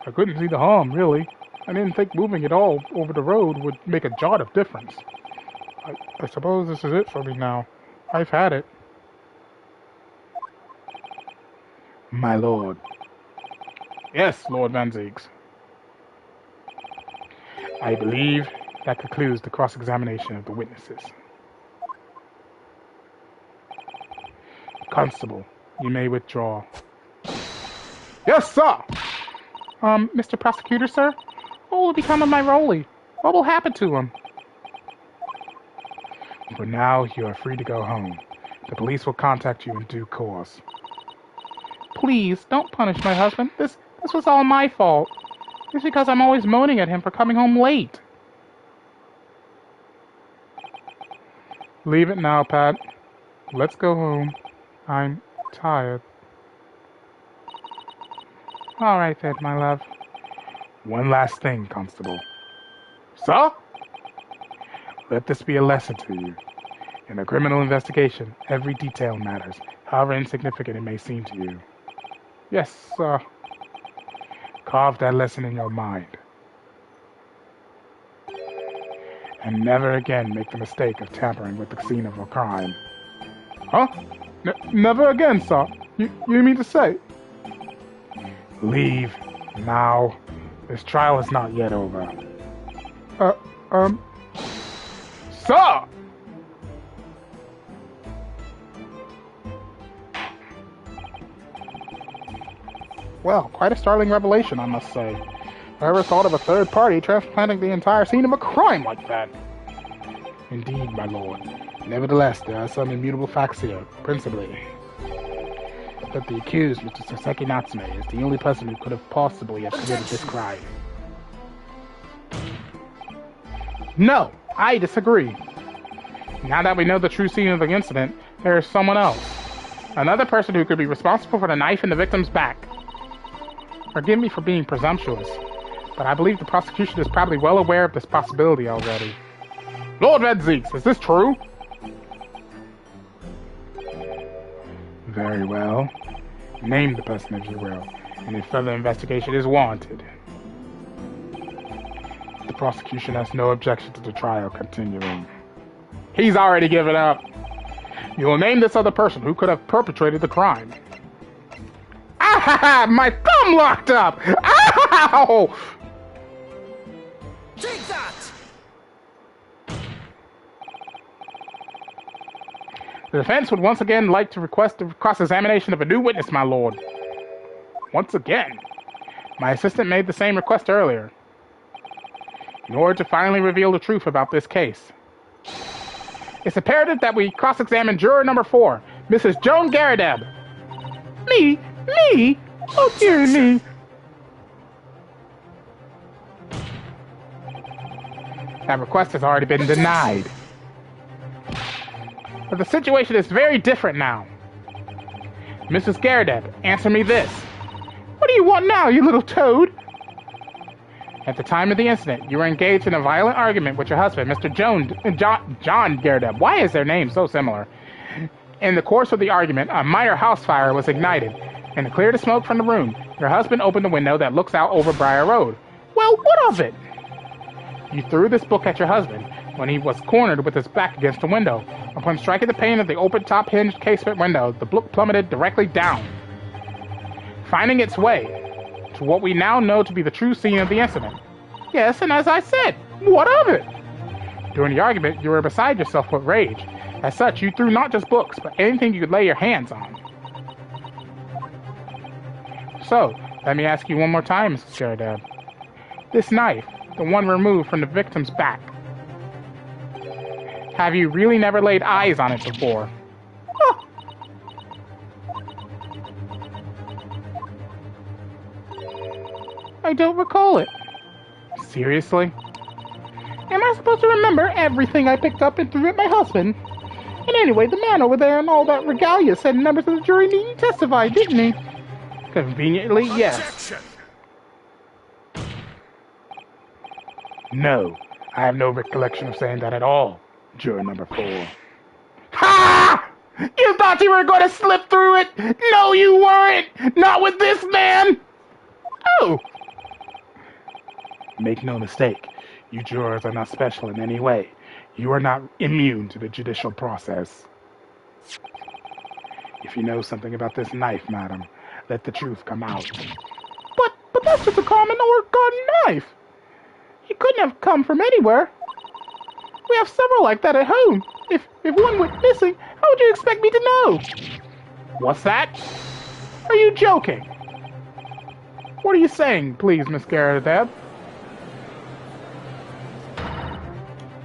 I couldn't see the harm, really. I didn't think moving it all over the road would make a jot of difference. I suppose this is it for me now. I've had it. My lord. Yes, Lord Van Ziegs. I believe that concludes the cross-examination of the witnesses. Constable, you may withdraw. Yes, sir! Mr. Prosecutor, sir? What will become of my Rolly? What will happen to him? For now, you are free to go home. The police will contact you in due course. Please, don't punish my husband. This was all my fault. It's because I'm always moaning at him for coming home late. Leave it now, Pat. Let's go home. I'm tired. All right then, my love. One last thing, Constable. Sir? Let this be a lesson to you. In a criminal investigation, every detail matters, however insignificant it may seem to you. Yes, sir. Carve that lesson in your mind. And never again make the mistake of tampering with the scene of a crime. Huh? Never again, sir. You mean to say? Leave now. This trial is not yet over. Sir! Well, quite a startling revelation, I must say. I ever thought of a third party transplanting the entire scene of a crime like that? Indeed, my lord. Nevertheless, there are some immutable facts here, principally that the accused, Mr. Saseki Natsume, is the only person who could have possibly have committed this crime. No, I disagree. Now that we know the true scene of the incident, there is someone else. Another person who could be responsible for the knife in the victim's back. Forgive me for being presumptuous, but I believe the prosecution is probably well aware of this possibility already. Lord Redzeeks, is this true? Very well. Name the person if you will, and if further investigation is warranted. The prosecution has no objection to the trial continuing. He's already given up. You will name this other person who could have perpetrated the crime. Ah! My thumb locked up! Ow! Take that! The defense would once again like to request a cross-examination of a new witness, my lord. Once again? My assistant made the same request earlier. In order to finally reveal the truth about this case. It's imperative that we cross-examine juror number 4, Mrs. Joan Garadeb. Me? Me? Oh, dear me. That request has already been denied. But the situation is very different now. Mrs. Garadeb, answer me this. What do you want now, you little toad? At the time of the incident, you were engaged in a violent argument with your husband, Mr. John Garadeb. Why is their name so similar? In the course of the argument, a minor house fire was ignited, and to clear the smoke from the room, your husband opened the window that looks out over Briar Road. Well, what of it? You threw this book at your husband when he was cornered with his back against the window. Upon striking the pane of the open top-hinged casement window, the book plummeted directly down, finding its way to what we now know to be the true scene of the incident. Yes, and as I said, what of it? During the argument, you were beside yourself with rage. As such, you threw not just books, but anything you could lay your hands on. So, let me ask you one more time, Mrs. Garadeb. This knife, the one removed from the victim's back, have you really never laid eyes on it before? Oh. I don't recall it. Seriously? Am I supposed to remember everything I picked up and threw at my husband? And anyway, the man over there and all that regalia said members of the jury needn't testify, didn't he? Conveniently, yes. Objection! No, I have no recollection of saying that at all, juror number 4. Ha! You thought you were going to slip through it? No, you weren't! Not with this man! Oh! Make no mistake, you jurors are not special in any way. You are not immune to the judicial process. If you know something about this knife, madam, let the truth come out. But that's just a common old garden knife. It couldn't have come from anywhere. We have several like that at home. If one went missing, how would you expect me to know? What's that? Are you joking? What are you saying, please, Miss Garadeb?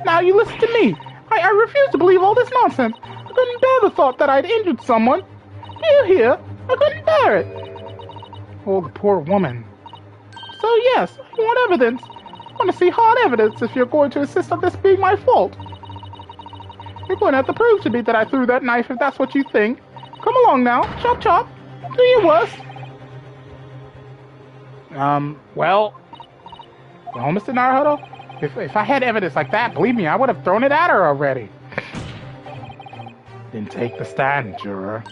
Now you listen to me. I refuse to believe all this nonsense. I couldn't bear the thought that I'd injured someone. Do you hear? I couldn't bear it. Oh, the poor woman. So yes, I want evidence. I want to see hard evidence if you're going to insist on this being my fault. You're going to have to prove to me that I threw that knife if that's what you think. Come along now. Chop chop. Do your worst. Well, Mr. Naruhodo, if I had evidence like that, believe me, I would have thrown it at her already. Then take the stand, juror.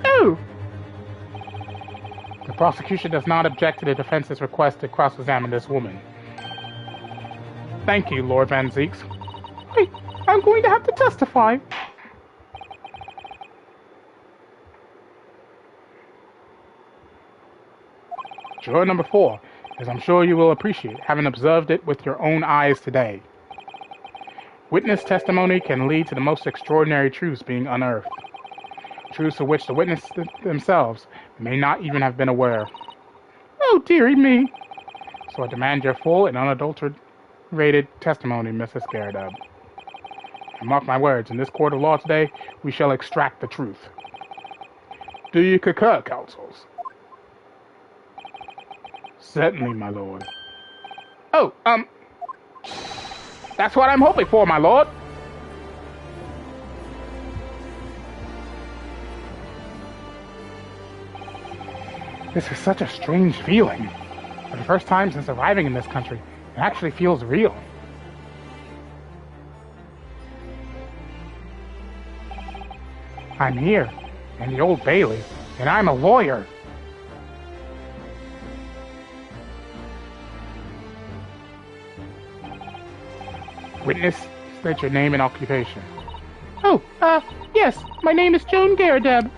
Oh! The prosecution does not object to the defense's request to cross-examine this woman. Thank you, Lord Van Zeeks. Wait, I'm going to have to testify. Juror number 4, as I'm sure you will appreciate, having observed it with your own eyes today. Witness testimony can lead to the most extraordinary truths being unearthed. Truths of which the witnesses themselves may not even have been aware. Oh, dearie me. So I demand your full and unadulterated testimony, Mrs. Garrideb. And mark my words, in this court of law today, we shall extract the truth. Do you concur, counsels? Certainly, my lord. Oh, that's what I'm hoping for, my lord. This is such a strange feeling. For the first time since arriving in this country, it actually feels real. I'm here, in the Old Bailey, and I'm a lawyer. Witness, state your name and occupation. Oh, yes, my name is Joan Garrideb,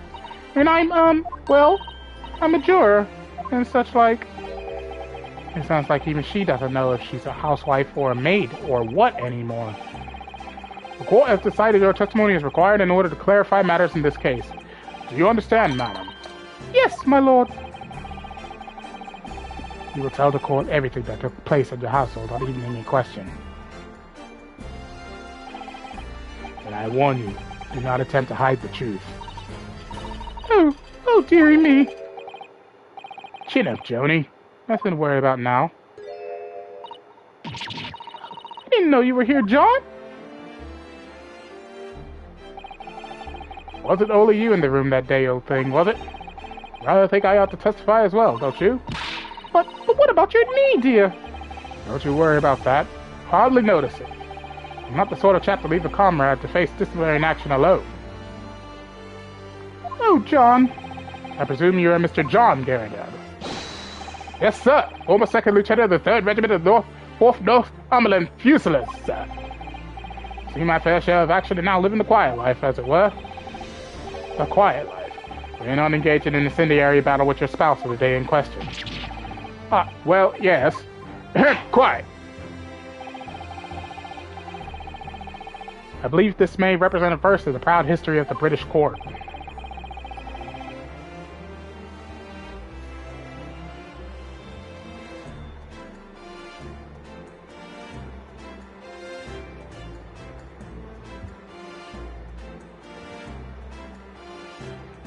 and I'm a juror, and such like. It sounds like even she doesn't know if she's a housewife or a maid or what anymore. The court has decided your testimony is required in order to clarify matters in this case. Do you understand, madam? Yes, my lord. You will tell the court everything that took place at your household on the evening in question. And I warn you, do not attempt to hide the truth. Oh, dearie me. Chin up, Joni. Nothing to worry about now. I didn't know you were here, John. Wasn't only you in the room that day, old thing, was it? Rather think I ought to testify as well, don't you? But what about your knee, dear? Don't you worry about that. Hardly notice it. I'm not the sort of chap to leave a comrade to face disciplinary action alone. Oh, John. I presume you're Mr. John Garrideb. Yes, sir. Former Second Lieutenant of the 3rd Regiment of Fourth Northumberland Fusiliers, sir. Seen my fair share of action and now living the quiet life, as it were. The quiet life. You're not engaged in an incendiary battle with your spouse of the day in question. Well, yes. Quiet. I believe this may represent a verse in the proud history of the British court.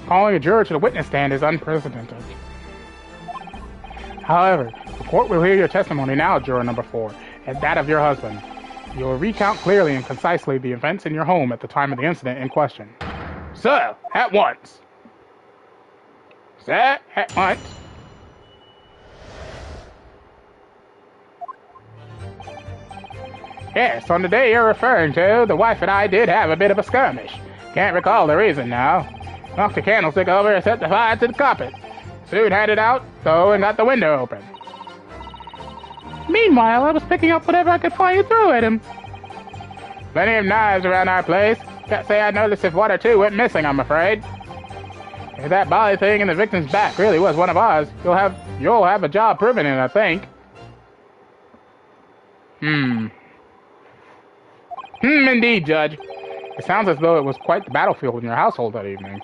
Calling a juror to the witness stand is unprecedented. However, the court will hear your testimony now, juror number 4, and that of your husband. You will recount clearly and concisely the events in your home at the time of the incident in question. Sir, at once. Sir, at once. Yes, on the day you're referring to, the wife and I did have a bit of a skirmish. Can't recall the reason now. Knocked the candlestick over and set the fire to the carpet. Soon had it out, though, and got the window open. Meanwhile, I was picking up whatever I could find and throw at him. Plenty of knives around our place. Can't say I noticed if 1 or 2 went missing, I'm afraid. If that body thing in the victim's back really was one of ours, you'll have a job proving it, I think. Indeed, Judge. It sounds as though it was quite the battlefield in your household that evening.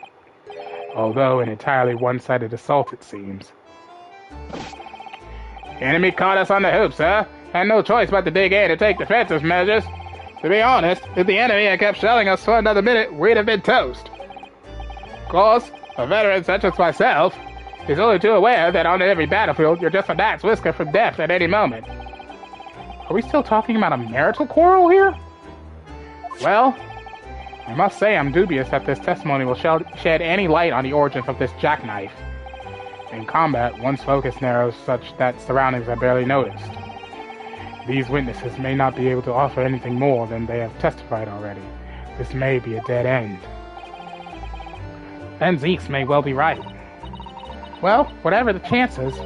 Although an entirely one-sided assault, it seems. The enemy caught us on the hoops, sir. Had no choice but to dig in and take defensive measures. To be honest, if the enemy had kept shelling us for another minute, we'd have been toast. Of course, a veteran such as myself is only too aware that on every battlefield you're just a gnat's whisker from death at any moment. Are we still talking about a marital quarrel here? Well, I must say I'm dubious that this testimony will shed any light on the origins of this jackknife. In combat, one's focus narrows such that surroundings are barely noticed. These witnesses may not be able to offer anything more than they have testified already. This may be a dead end. Then Zeeks may well be right. Well, whatever the chances,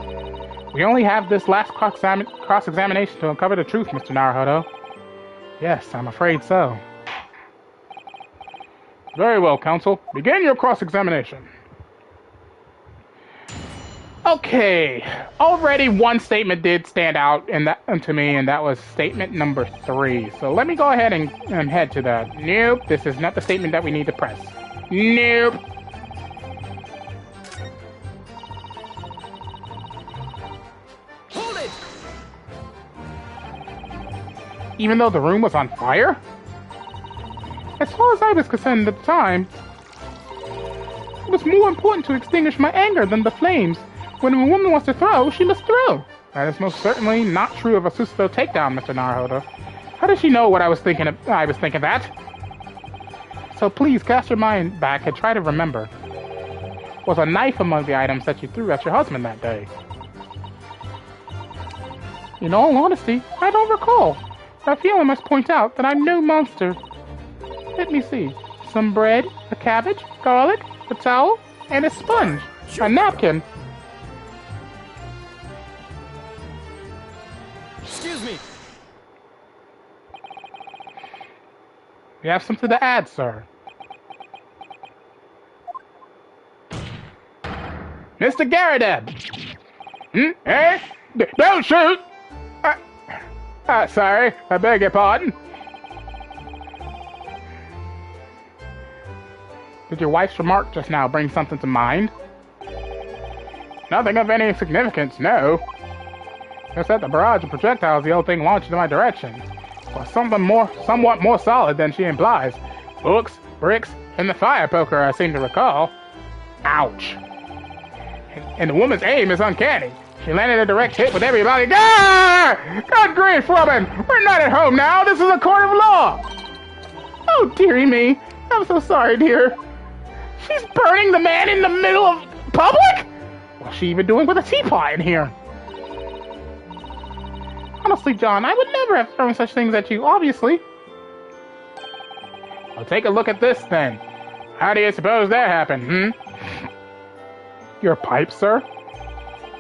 we only have this last cross-examination to uncover the truth, Mr. Naruhodo. Yes, I'm afraid so. Very well, counsel. Begin your cross-examination. Okay, already one statement did stand out to me, and that was statement number 3. So let me go ahead and head to that. Nope, this is not the statement that we need to press. Nope. Hold it! Even though the room was on fire? As far as I was concerned at the time, it was more important to extinguish my anger than the flames. When a woman wants to throw, she must throw. That is most certainly not true of a Susuto takedown, Mr. Naruhodo. How does she know what I was thinking that? So please cast your mind back and try to remember. Was a knife among the items that you threw at your husband that day? In all honesty, I don't recall. I feel I must point out that I'm no monster. Let me see. Some bread, a cabbage, garlic, a towel, and a sponge. A napkin. Excuse me. You have something to add, sir. Mr. Garadeb! Eh? Don't shoot! Sorry, I beg your pardon. Did your wife's remark just now bring something to mind? Nothing of any significance, no. Just that the barrage of projectiles the old thing launched in my direction was somewhat more solid than she implies. Books, bricks, and the fire poker, I seem to recall. Ouch. And the woman's aim is uncanny. She landed a direct hit with everybody. Ah! God grief, woman! We're not at home now. This is a court of law. Oh, dearie me. I'm so sorry, dear. She's burning the man in the middle of public? What's she even doing with a teapot in here? Honestly, John, I would never have thrown such things at you, obviously. Well, take a look at this, then. How do you suppose that happened, Your pipe, sir?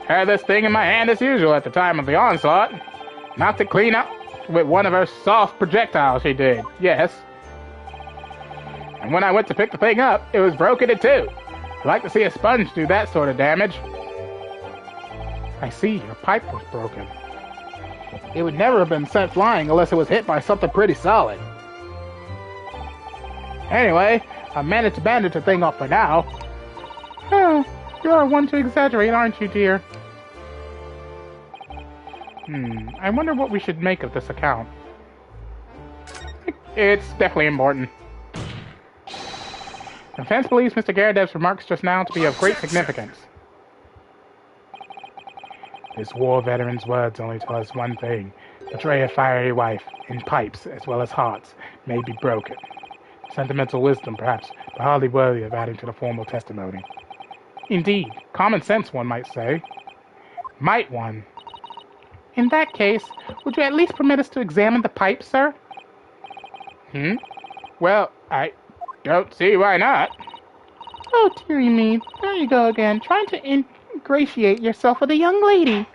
Had this thing in my hand as usual at the time of the onslaught. Not to clean up with one of her soft projectiles she did, yes. And when I went to pick the thing up, it was broken in two. I'd like to see a sponge do that sort of damage. I see, your pipe was broken. It would never have been sent flying unless it was hit by something pretty solid. Anyway, I managed to bandage the thing off for now. Oh, you're one to exaggerate, aren't you, dear? I wonder what we should make of this account. It's definitely important. The defense believes Mr. Garadev's remarks just now to be of great significance. This war veteran's words only tell us one thing. Betray a fiery wife, in pipes as well as hearts, may be broken. Sentimental wisdom, perhaps, but hardly worthy of adding to the formal testimony. Indeed, common sense, one might say. Might one? In that case, would you at least permit us to examine the pipe, sir? Well, I don't see why not. Oh, dearie me, there you go again, trying to ingratiate yourself with a young lady.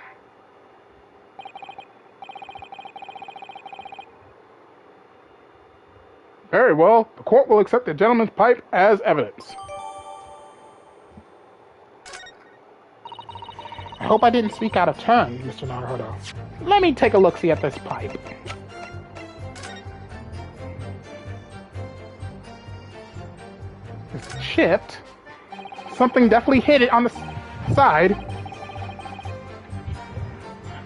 Very well, the court will accept the gentleman's pipe as evidence. I hope I didn't speak out of turn, Mr. Naruhodo. Let me take a look-see at this pipe. It's chipped. Something definitely hit it on the side.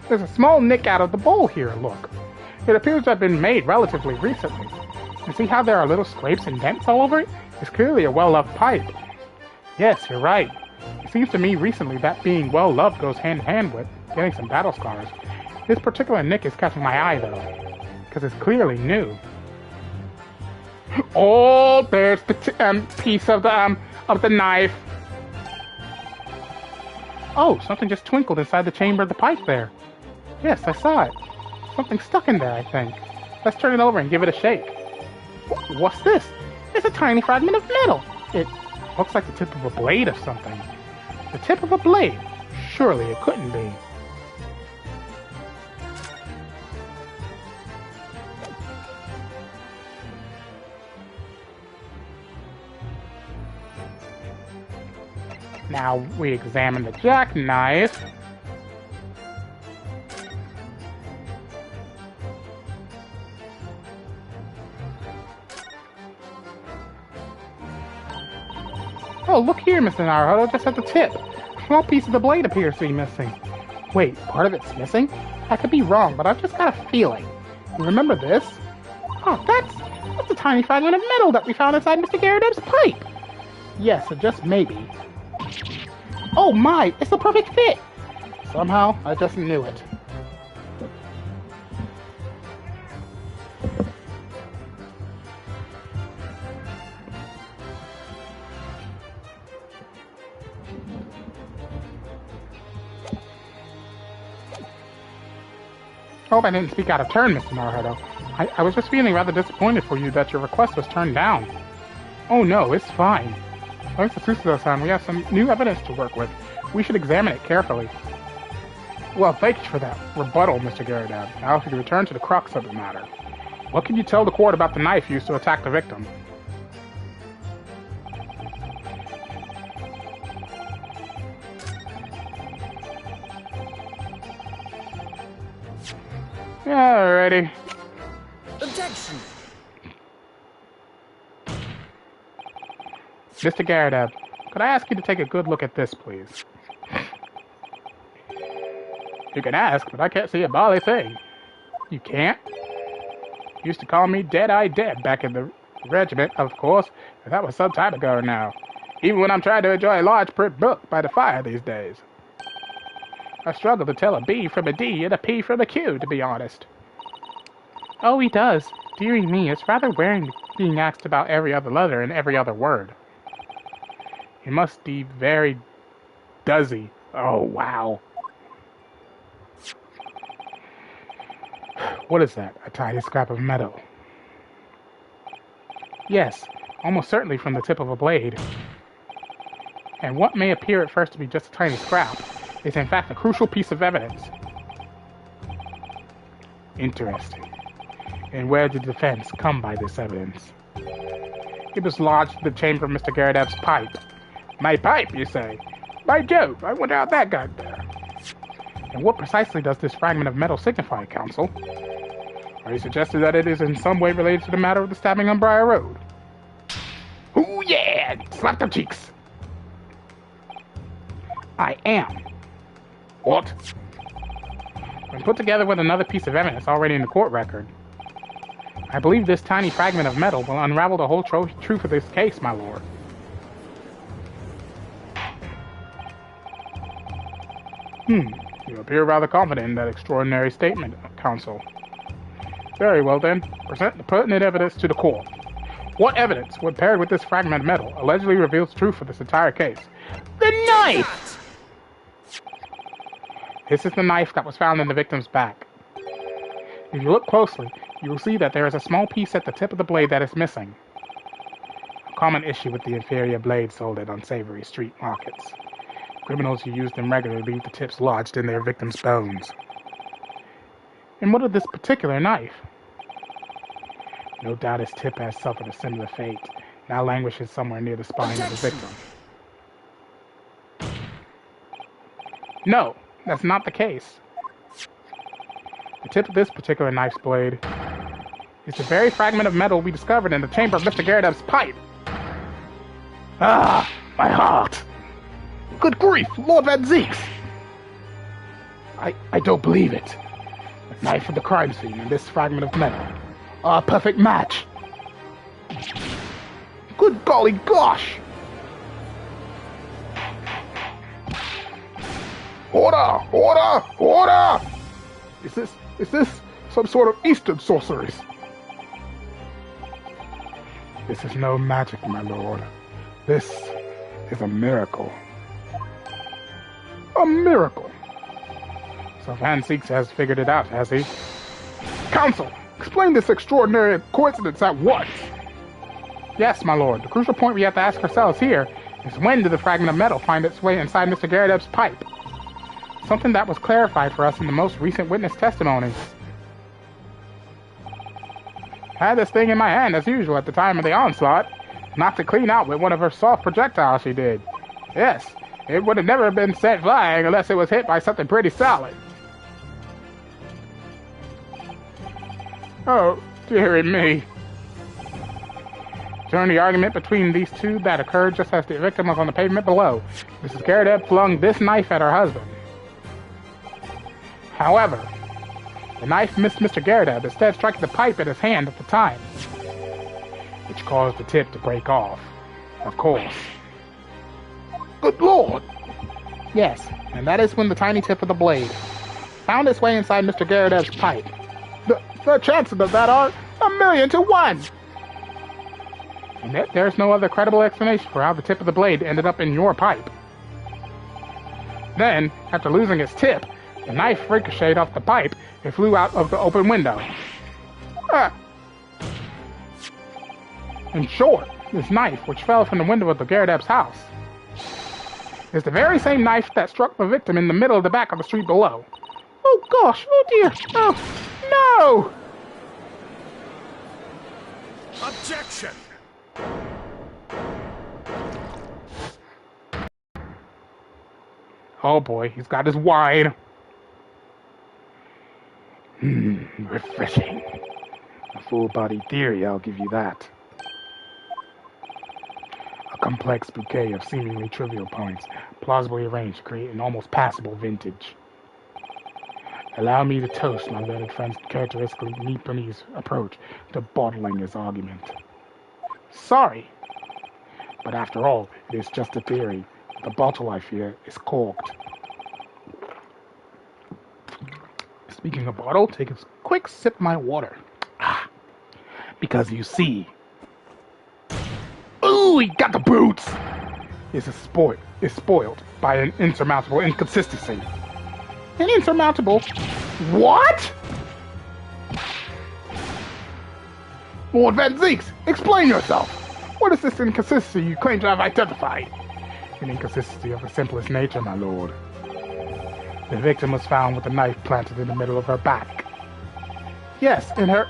There's a small nick out of the bowl here, look. It appears to have been made relatively recently. You see how there are little scrapes and dents all over it? It's clearly a well-loved pipe. Yes, you're right. It seems to me recently that being well-loved goes hand-in-hand with getting some battle scars. This particular nick is catching my eye, though, because it's clearly new. Oh, there's the piece of the knife. Oh, something just twinkled inside the chamber of the pipe there. Yes, I saw it. Something stuck in there, I think. Let's turn it over and give it a shake. What's this? It's a tiny fragment of metal. It looks like the tip of a blade of something. The tip of a blade? Surely it couldn't be. Now we examine the jackknife. Oh, look here, Mr. Naruhodo, just at the tip. A small piece of the blade appears to be missing. Wait, part of it's missing? I could be wrong, but I've just got a feeling. You remember this? Oh, that's a tiny fragment of metal that we found inside Mr. Garrideb's pipe. Yes, so just maybe. Oh my, it's the perfect fit! Somehow, I just knew it. Hope I didn't speak out of turn, Mr. Naruhodo. I was just feeling rather disappointed for you that your request was turned down. Oh no, it's fine. Thanks to Susudo-san, we have some new evidence to work with. We should examine it carefully. Well, thank you for that rebuttal, Mr. Garrideb. Now if you can return to the crux of the matter. What can you tell the court about the knife used to attack the victim? Alrighty. Objection! Mr. Garrideb, could I ask you to take a good look at this, please? You can ask, but I can't see a bally thing. You can't? You used to call me Dead-Eye Dead back in the regiment, of course, and that was some time ago now. Even when I'm trying to enjoy a large print book by the fire these days. I struggle to tell a B from a D and a P from a Q, to be honest. Oh, he does. Dearie me, it's rather wearing being asked about every other letter and every other word. He must be very dozy. Oh, wow. What is that? A tiny scrap of metal. Yes, almost certainly from the tip of a blade. And what may appear at first to be just a tiny scrap is in fact a crucial piece of evidence. Interesting. And where did the defense come by this evidence? It was lodged in the chamber of Mr. Garrideb's pipe. My pipe, you say? By Jove, I wonder how that got there. And what precisely does this fragment of metal signify, Counsel? Are you suggesting that it is in some way related to the matter of the stabbing on Briar Road? Ooh yeah! Slap them cheeks! I am. What? When put together with another piece of evidence already in the court record, I believe this tiny fragment of metal will unravel the whole truth of this case, my lord. You appear rather confident in that extraordinary statement, Counsel. Very well then, present the pertinent evidence to the court. What evidence, when paired with this fragment of metal, allegedly reveals the truth for this entire case? The knife! This is the knife that was found in the victim's back. If you look closely, you will see that there is a small piece at the tip of the blade that is missing. A common issue with the inferior blades sold at unsavory street markets. Criminals who use them regularly leave the tips lodged in their victims' bones. And what of this particular knife? No doubt its tip has suffered a similar fate, now languishes somewhere near the spine of the victim. No, that's not the case. The tip of this particular knife's blade is the very fragment of metal we discovered in the chamber of Mr. Garrideb's pipe. Ah, my heart! Good grief, Lord Van Zeeks! I don't believe it. The knife of the crime scene and this fragment of metal are a perfect match. Good golly gosh! Order! Order! Order! Is this some sort of Eastern sorceries? This is no magic, my lord. This is a miracle. A miracle. So Van Seeks has figured it out, has he? Counsel, explain this extraordinary coincidence at once. Yes, my lord. The crucial point we have to ask ourselves here is when did the fragment of metal find its way inside Mr. Garadeb's pipe? Something that was clarified for us in the most recent witness testimony. I had this thing in my hand as usual at the time of the onslaught. Knocked it clean out with one of her soft projectiles she did. Yes, it would have never been set flying unless it was hit by something pretty solid. Oh, dearie me. During the argument between these two that occurred just as the victim was on the pavement below, Mrs. Garadeb flung this knife at her husband. However, the knife missed Mr. Garadeb, instead striking the pipe in his hand at the time, which caused the tip to break off. Of course. Good Lord! Yes, and that is when the tiny tip of the blade found its way inside Mr. Garadeb's pipe. The chances of that are 1,000,000 to 1! And yet there's no other credible explanation for how the tip of the blade ended up in your pipe. Then, after losing its tip, the knife ricocheted off the pipe and flew out of the open window. In short, this knife, which fell from the window of the Garadeb's house, is the very same knife that struck the victim in the middle of the back of the street below. Oh gosh, oh dear, oh, no! Objection! Oh boy, he's got his wine. Refreshing. A full-bodied theory, I'll give you that. A complex bouquet of seemingly trivial points, plausibly arranged to create an almost passable vintage. Allow me to toast my learned friend's characteristically Nipponese approach to bottling his argument. Sorry, but after all, it is just a theory. The bottle, I fear, is corked. Speaking of bottle, take a quick sip of my water. Because you see... Ooh, he got the boots! Is spoiled by an insurmountable inconsistency. An insurmountable... What?! Lord Van Zeeks, explain yourself! What is this inconsistency you claim to have identified? An inconsistency of the simplest nature, my lord. The victim was found with a knife planted in the middle of her back. Yes, in her...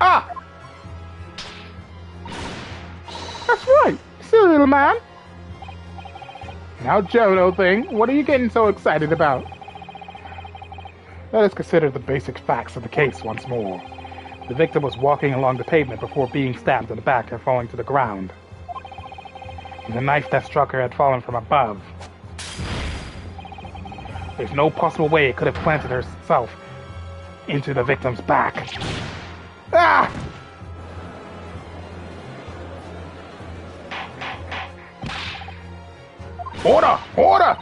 Ah! That's right, silly little man. Now, Joan, old thing, what are you getting so excited about? Let us consider the basic facts of the case once more. The victim was walking along the pavement before being stabbed in the back and falling to the ground. The knife that struck her had fallen from above. There's no possible way it could have planted herself into the victim's back. Ah! Order! Order!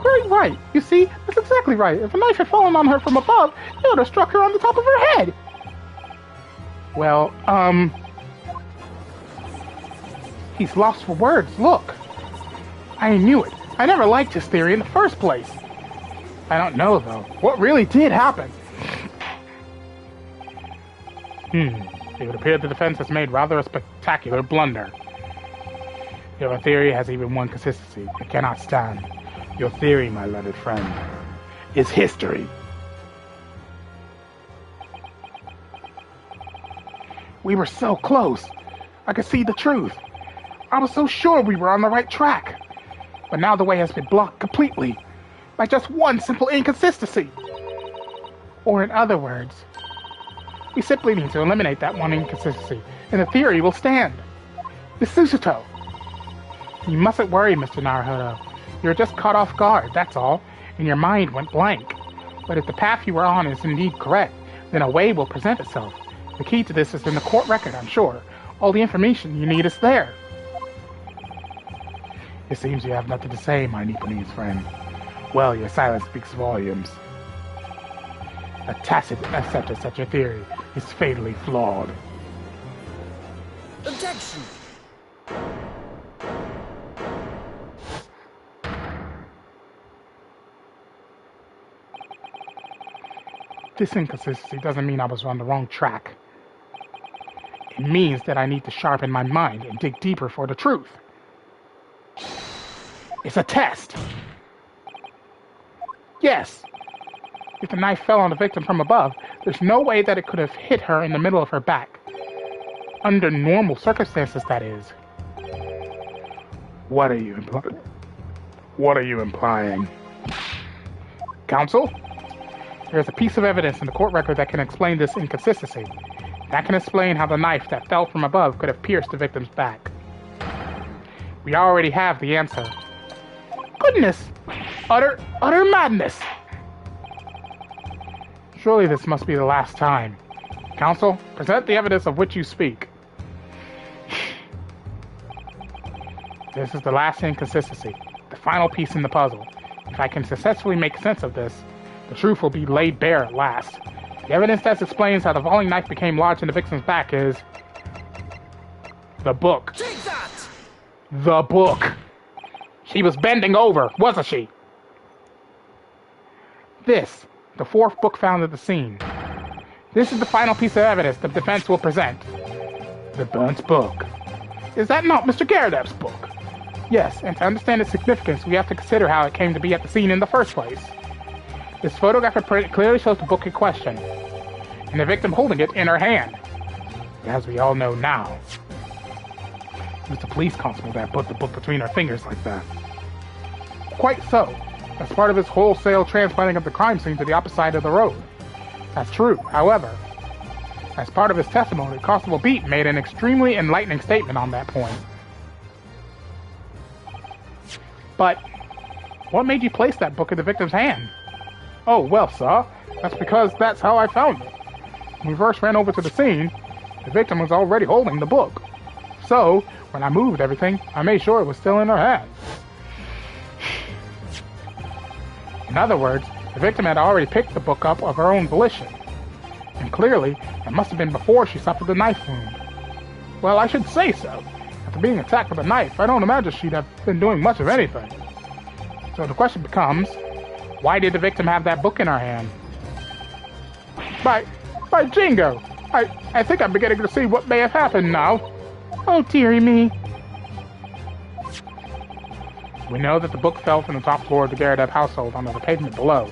Very right. You see, that's exactly right. If a knife had fallen on her from above, it would have struck her on the top of her head. Well, he's lost for words. Look. I knew it. I never liked his theory in the first place. I don't know, though. What really did happen? It would appear the defense has made rather a spectacular blunder. Your theory has even one consistency. It cannot stand. Your theory, my learned friend, is history. We were so close. I could see the truth. I was so sure we were on the right track. But now the way has been blocked completely by just one simple inconsistency. Or in other words, we simply need to eliminate that one inconsistency, and the theory will stand. The Susato. You mustn't worry, Mr. Naruhodo. You're just caught off guard, that's all, and your mind went blank. But if the path you were on is indeed correct, then a way will present itself. The key to this is in the court record, I'm sure. All the information you need is there. It seems you have nothing to say, my Nipponese friend. Well, your silence speaks volumes. A tacit acceptance of such a theory is fatally flawed. This inconsistency doesn't mean I was on the wrong track. It means that I need to sharpen my mind and dig deeper for the truth. It's a test. Yes. If the knife fell on the victim from above, there's no way that it could have hit her in the middle of her back. Under normal circumstances, that is. What are you implying? What are you implying? Counsel? There's a piece of evidence in the court record that can explain this inconsistency. That can explain how the knife that fell from above could have pierced the victim's back. We already have the answer. Goodness! Utter madness! Surely this must be the last time. Counsel, present the evidence of which you speak. This is the last inconsistency, the final piece in the puzzle. If I can successfully make sense of this, the truth will be laid bare at last. The evidence that explains how the falling knife became lodged in the victim's back is... the book. Take that! The book. She was bending over, wasn't she? This, the fourth book found at the scene. This is the final piece of evidence the defense will present. The burnt book. Is that not Mr. Garredeb's book? Yes, and to understand its significance, we have to consider how it came to be at the scene in the first place. This photographic print clearly shows the book in question, and the victim holding it in her hand. As we all know now, it was the police constable that put the book between her fingers like that. Quite so, as part of his wholesale transplanting of the crime scene to the opposite side of the road. That's true, however. As part of his testimony, Constable Bout made an extremely enlightening statement on that point. But, what made you place that book in the victim's hand? Oh, well, sir, that's because that's how I found it. When we first ran over to the scene, the victim was already holding the book. So, when I moved everything, I made sure it was still in her hand. In other words, the victim had already picked the book up of her own volition. And clearly, it must have been before she suffered the knife wound. Well, I should say so. After being attacked with a knife, I don't imagine she'd have been doing much of anything. So the question becomes, why did the victim have that book in her hand? By jingo! I think I'm beginning to see what may have happened now. Oh, dearie me. We know that the book fell from the top floor of the Garredeb household onto the pavement below,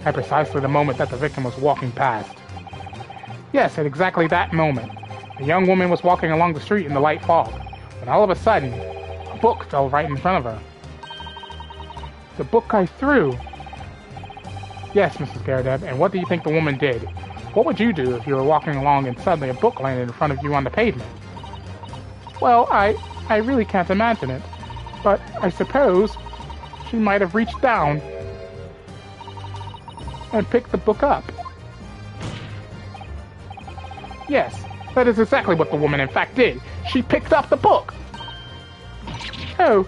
at precisely the moment that the victim was walking past. Yes, at exactly that moment, the young woman was walking along the street in the light fog, when all of a sudden, a book fell right in front of her. The book I threw. Yes, Mrs. Garredeb, and what do you think the woman did? What would you do if you were walking along and suddenly a book landed in front of you on the pavement? Well, I really can't imagine it, but I suppose she might have reached down and picked the book up. Yes, that is exactly what the woman in fact did. She picked up the book. Oh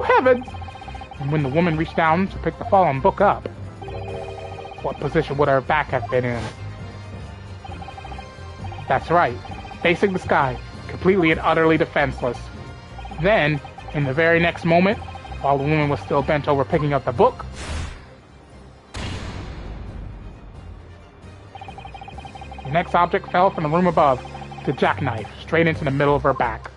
heavens! And when the woman reached down to pick the fallen book up, what position would her back have been in? That's right, facing the sky, completely and utterly defenseless. Then, in the very next moment, while the woman was still bent over picking up the book, the next object fell from the room above, the jackknife, straight into the middle of her back.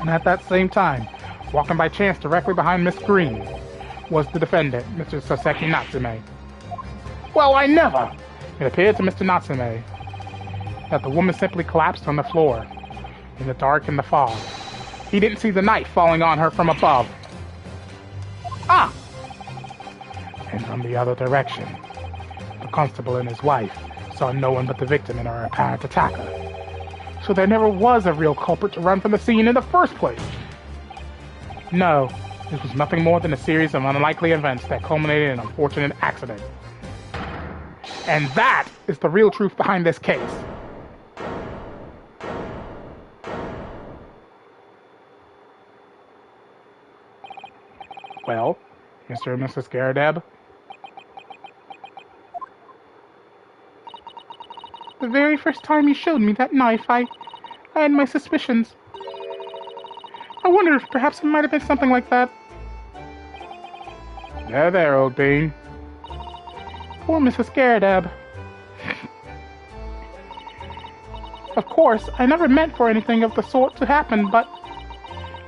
And at that same time, walking by chance directly behind Miss Green, was the defendant, Mr. Soseki Natsume. Well, I never! It appeared to Mr. Natsume that the woman simply collapsed on the floor, in the dark and the fog. He didn't see the knife falling on her from above. Ah! And from the other direction, the constable and his wife saw no one but the victim and her apparent attacker. So there never was a real culprit to run from the scene in the first place. No, this was nothing more than a series of unlikely events that culminated in an unfortunate accident. And that is the real truth behind this case. Well, Mr. and Mrs. Garredeb? The very first time you showed me that knife, I had my suspicions. I wondered if perhaps it might have been something like that. There, old bean. Poor Mrs. Scaredab. Of course, I never meant for anything of the sort to happen, but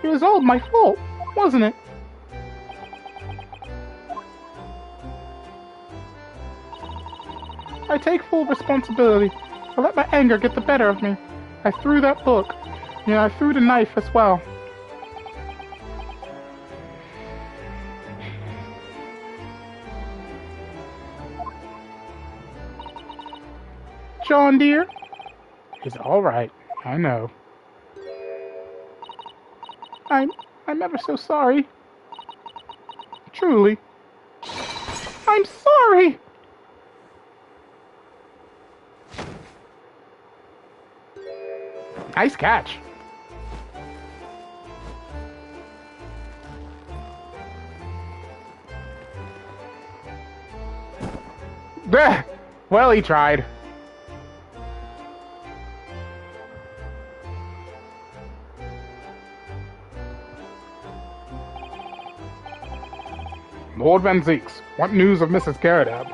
it was all my fault, wasn't it? I take full responsibility. I let my anger get the better of me. I threw that book, and I threw the knife as well. John, dear? It's all right. I know. I'm ever so sorry. Truly. I'm sorry! Nice catch. Well, he tried. Lord Van Zeeks, what news of Mrs. Garradab?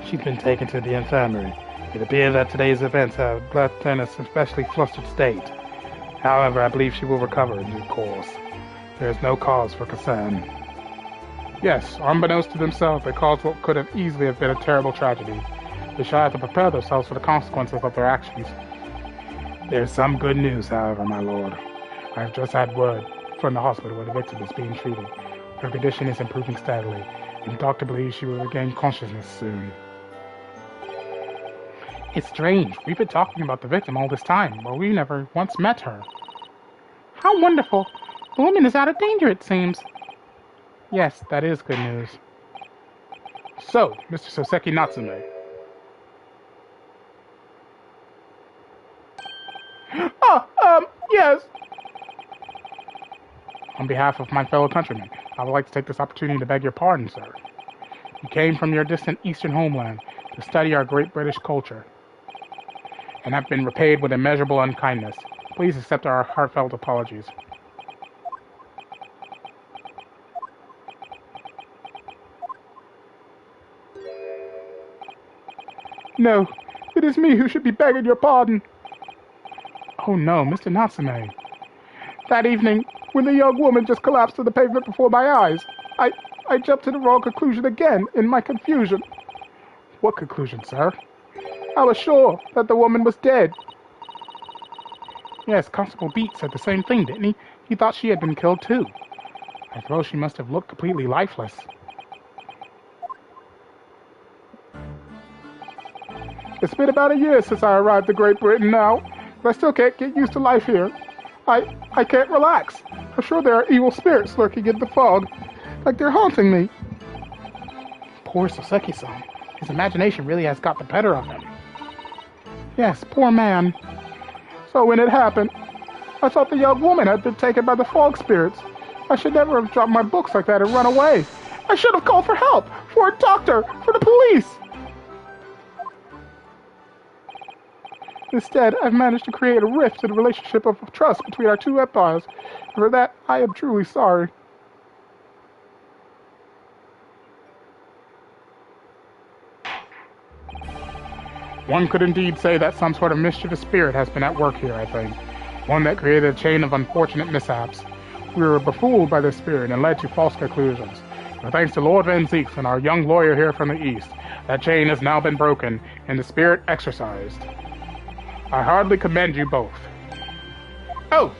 She's been taken to the infirmary. It appears that today's events have left her in a especially flustered state. However, I believe she will recover in due course. There is no cause for concern. Yes, unbeknownst to themselves, they caused what could have easily been a terrible tragedy. They shall have to prepare themselves for the consequences of their actions. There is some good news, however, my lord. I have just had word from the hospital where the victim is being treated. Her condition is improving steadily, and the doctor believes she will regain consciousness soon. It's strange. We've been talking about the victim all this time, but we never once met her. How wonderful! The woman is out of danger, it seems. Yes, that is good news. So, Mr. Soseki Natsume. Yes! On behalf of my fellow countrymen, I would like to take this opportunity to beg your pardon, sir. You came from your distant eastern homeland to study our great British culture, and have been repaid with immeasurable unkindness. Please accept our heartfelt apologies. No, it is me who should be begging your pardon. Oh no, Mr. Natsume. That evening, when the young woman just collapsed to the pavement before my eyes, I jumped to the wrong conclusion again in my confusion. What conclusion, sir? I was sure that the woman was dead. Yes, Constable Beat said the same thing, didn't he? He thought she had been killed too. I suppose she must have looked completely lifeless. It's been about a year since I arrived in Great Britain now, but I still can't get used to life here. I can't relax. I'm sure there are evil spirits lurking in the fog, like they're haunting me. Poor Soseki-san. His imagination really has got the better of him. Yes, poor man. So when it happened, I thought the young woman had been taken by the fog spirits. I should never have dropped my books like that and run away. I should have called for help, for a doctor, for the police. Instead, I've managed to create a rift in the relationship of trust between our two empires. And for that, I am truly sorry. One could indeed say that some sort of mischievous spirit has been at work here, I think. One that created a chain of unfortunate mishaps. We were befooled by this spirit and led to false conclusions. But thanks to Lord Van Zeeks and our young lawyer here from the east, that chain has now been broken and the spirit exorcised. I heartily commend you both. Oh!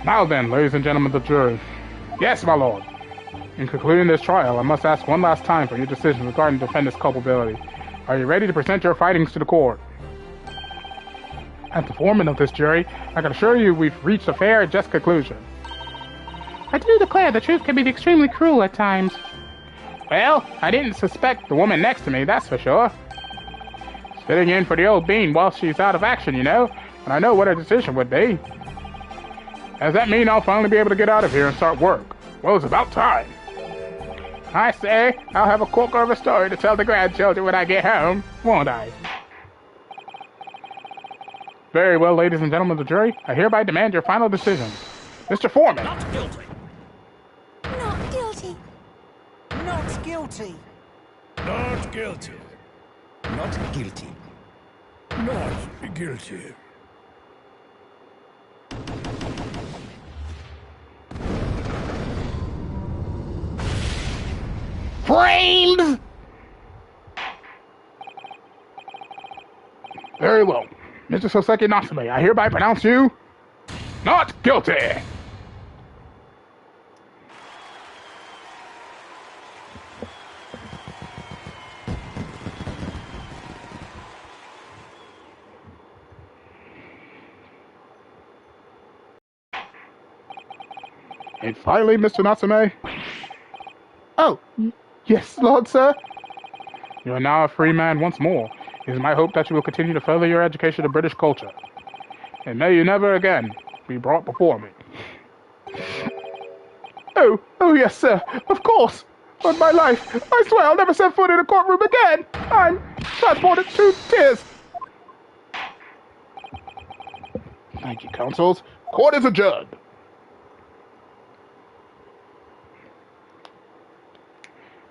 Now then, ladies and gentlemen of the jury. Yes, my lord. In concluding this trial, I must ask one last time for your decision regarding the defendant's culpability. Are you ready to present your findings to the court? As the foreman of this jury, I can assure you we've reached a fair and just conclusion. I do declare the truth can be extremely cruel at times. Well, I didn't suspect the woman next to me, that's for sure. Sitting in for the old bean while she's out of action, you know, and I know what her decision would be. Does that mean I'll finally be able to get out of here and start work? Well, it's about time. I say, I'll have a corker of a story to tell the grandchildren when I get home, won't I? Very well, ladies and gentlemen of the jury, I hereby demand your final decisions. Mr. Foreman. Not guilty. Not guilty. guilty. Not guilty. Not guilty. Not guilty. Framed! Very well. Mr. Soseki Natsume, I hereby pronounce you not guilty. And finally, Mr. Natsume. Oh, yes, Lord, sir. You are now a free man once more. It is my hope that you will continue to further your education of British culture. And may you never again be brought before me. Oh, yes, sir. Of course. On my life, I swear I'll never set foot in a courtroom again. I'm transported to tears. Thank you, counsels. Court is adjourned.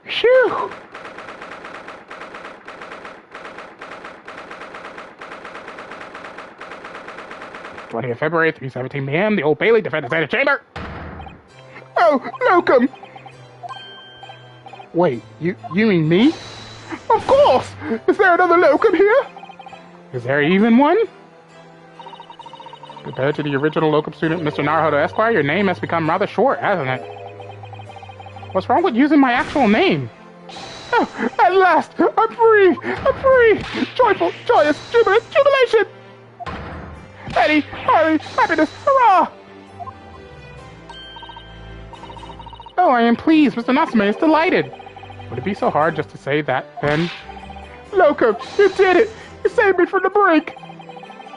Phew! 20th February, 3:17 p.m. The Old Bailey Defendant's Chamber. Oh, locum! Wait, you mean me? Of course! Is there another locum here? Is there even one? Compared to the original locum student, Mr. Naruhodo Esquire, your name has become rather short, hasn't it? What's wrong with using my actual name? Oh, at last! I'm free! I'm free! Joyful, joyous, jubilant, jubilation! Eddie, Harley, happiness, hurrah! Oh, I am pleased. Mr. Natsume is delighted. Would it be so hard just to say that, then? Loco, you did it! You saved me from the brink!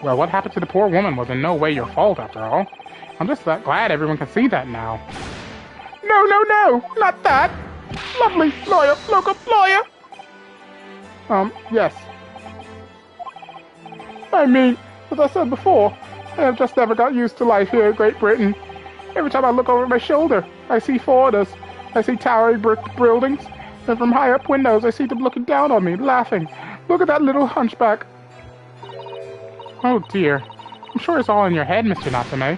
Well, what happened to the poor woman was in no way your fault, after all. I'm just glad everyone can see that now. No, not that! Lovely lawyer, Loco, lawyer! Yes. I mean, as I said before, I have just never got used to life here in Great Britain. Every time I look over my shoulder, I see foreigners. I see towering brick buildings, and from high up windows I see them looking down on me, laughing. Look at that little hunchback. Oh dear. I'm sure it's all in your head, Mr. Natsume.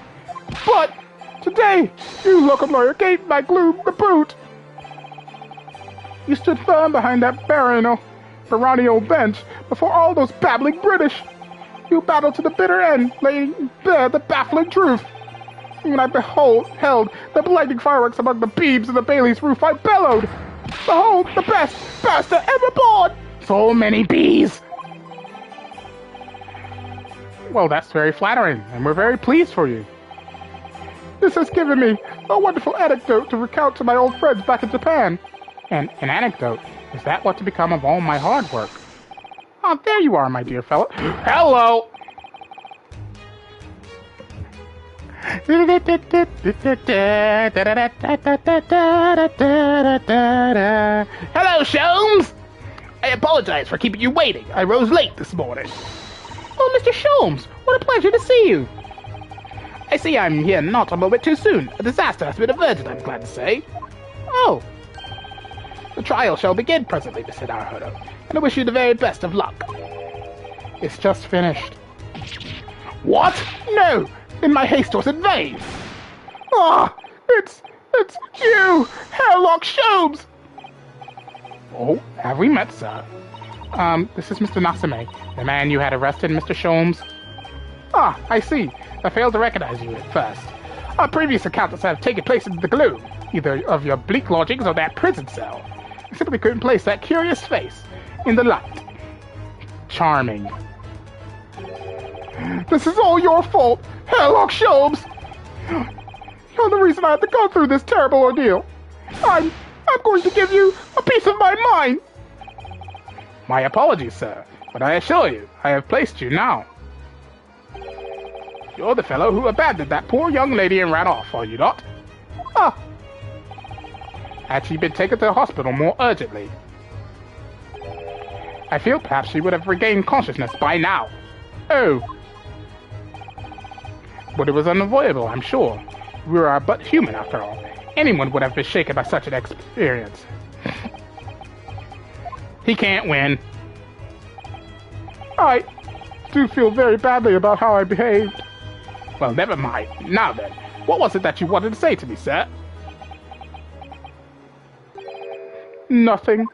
But today, you locum lawyer gave my gloom the boot. You stood firm behind that baronial bench before all those babbling British. You battled to the bitter end, laying bare the baffling truth. When I held the blinding fireworks among the beams of the Bailey's roof, I bellowed, "Behold the best bastard ever born!" So many bees! Well, that's very flattering, and we're very pleased for you. This has given me a wonderful anecdote to recount to my old friends back in Japan. And an anecdote? Is that what to become of all my hard work? Oh, there you are, my dear fellow. Hello! Hello, Sholmes! I apologize for keeping you waiting. I rose late this morning. Oh, Mr. Sholmes, what a pleasure to see you. I see I'm here not a moment too soon. A disaster has been averted, I'm glad to say. Oh. The trial shall begin presently, Mr. Naruhodo, and I wish you the very best of luck. It's just finished. What? No! In my haste was in vain! Ah! It's you! Hairlock Sholmes! Oh, have we met, sir? This is Mr. Natsume, the man you had arrested, Mr. Sholmes. Ah, I see. I failed to recognize you at first. Our previous encounters have taken place in the gloom, either of your bleak lodgings or that prison cell. I simply couldn't place that curious face in the light. Charming. This is all your fault, Hairlock Sholmes! You're the reason I had to go through this terrible ordeal. I'm going to give you a piece of my mind! My apologies, sir, but I assure you, I have placed you now. You're the fellow who abandoned that poor young lady and ran off, are you not? Ah! Had she been taken to the hospital more urgently, I feel perhaps she would have regained consciousness by now. Oh. But it was unavoidable, I'm sure. We are but human, after all. Anyone would have been shaken by such an experience. He can't win. I do feel very badly about how I behaved. Well, never mind. Now then, what was it that you wanted to say to me, sir? Nothing.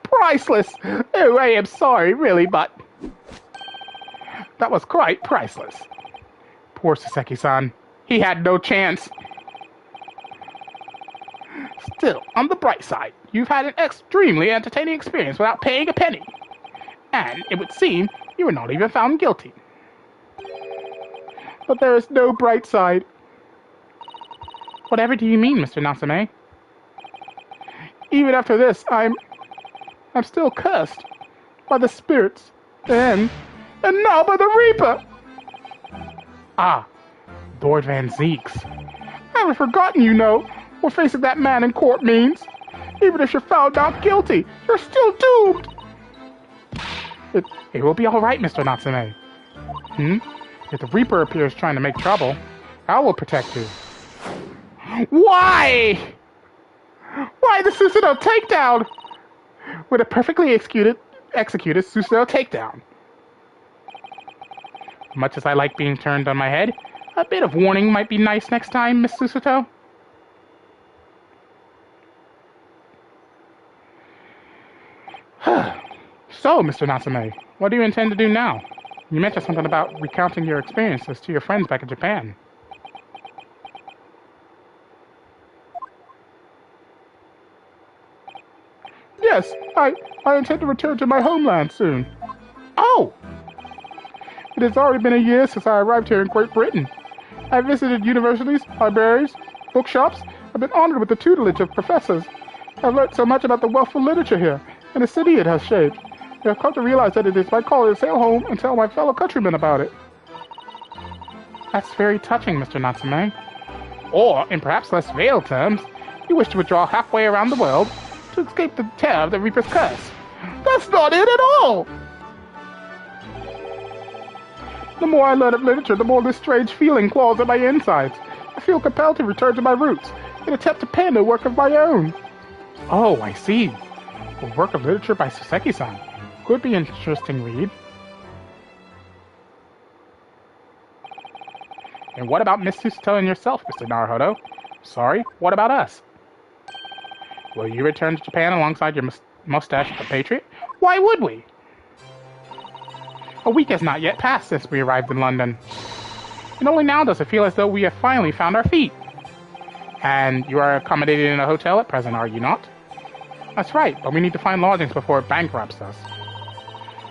Priceless! Oh, I am sorry, really, but... that was quite priceless. Poor Saseki-san. He had no chance. Still, on the bright side, you've had an extremely entertaining experience without paying a penny. And it would seem you were not even found guilty. But there is no bright side. Whatever do you mean, Mr. Natsume? Even after this, I'm still cursed by the spirits and now by the Reaper. Ah, Lord Van Zeeks. I haven't forgotten, you know, what facing that man in court means. Even if you're found not guilty, you're still doomed. It will be all right, Mr. Natsume. If the Reaper appears trying to make trouble, I will protect you. Why? Why the Susanoo takedown? With a perfectly executed Susanoo takedown. Much as I like being turned on my head, a bit of warning might be nice next time, Miss Susato. So, Mr. Natsume, what do you intend to do now? You mentioned something about recounting your experiences to your friends back in Japan. Yes, I intend to return to my homeland soon. Oh! It has already been a year since I arrived here in Great Britain. I have visited universities, libraries, bookshops. I've been honored with the tutelage of professors. I've learned so much about the wealth of literature here, and the city it has shaped. I have come to realize that it is my calling to sail home and tell my fellow countrymen about it. That's very touching, Mr. Natsume. Or, in perhaps less veiled terms, you wish to withdraw halfway around the world to escape the terror of the Reaper's curse. That's not it at all! The more I learn of literature, the more this strange feeling claws at my insides. I feel compelled to return to my roots and attempt to pen a work of my own. Oh, I see. A work of literature by Saseki-san. Could be an interesting read. And what about Miss Susato and yourself, Mr. Naruhodo? Sorry, what about us? Will you return to Japan alongside your mustached compatriot? Why would we? A week has not yet passed since we arrived in London. And only now does it feel as though we have finally found our feet. And you are accommodated in a hotel at present, are you not? That's right, but we need to find lodgings before it bankrupts us.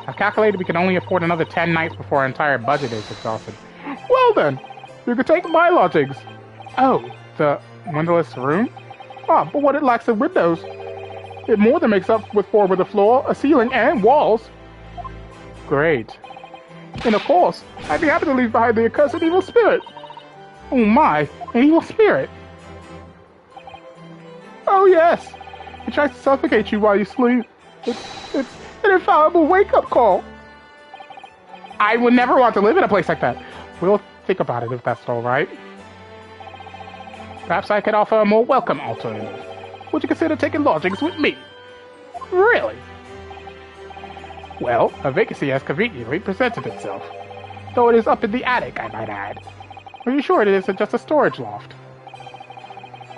I've calculated we can only afford another 10 nights before our entire budget is exhausted. Well then, you can take my lodgings. Oh, the windowless room? Ah, but what it lacks in windows. It more than makes up for with a floor, a ceiling, and walls. Great. And of course, I'd be happy to leave behind the accursed evil spirit. Oh my, an evil spirit? Oh yes. It tries to suffocate you while you sleep. It's an infallible wake-up call. I would never want to live in a place like that. We'll think about it if that's all right. Perhaps I could offer a more welcome alternative. Would you consider taking lodgings with me? Really? Well, a vacancy has conveniently presented itself. Though it is up in the attic, I might add. Are you sure it isn't just a storage loft?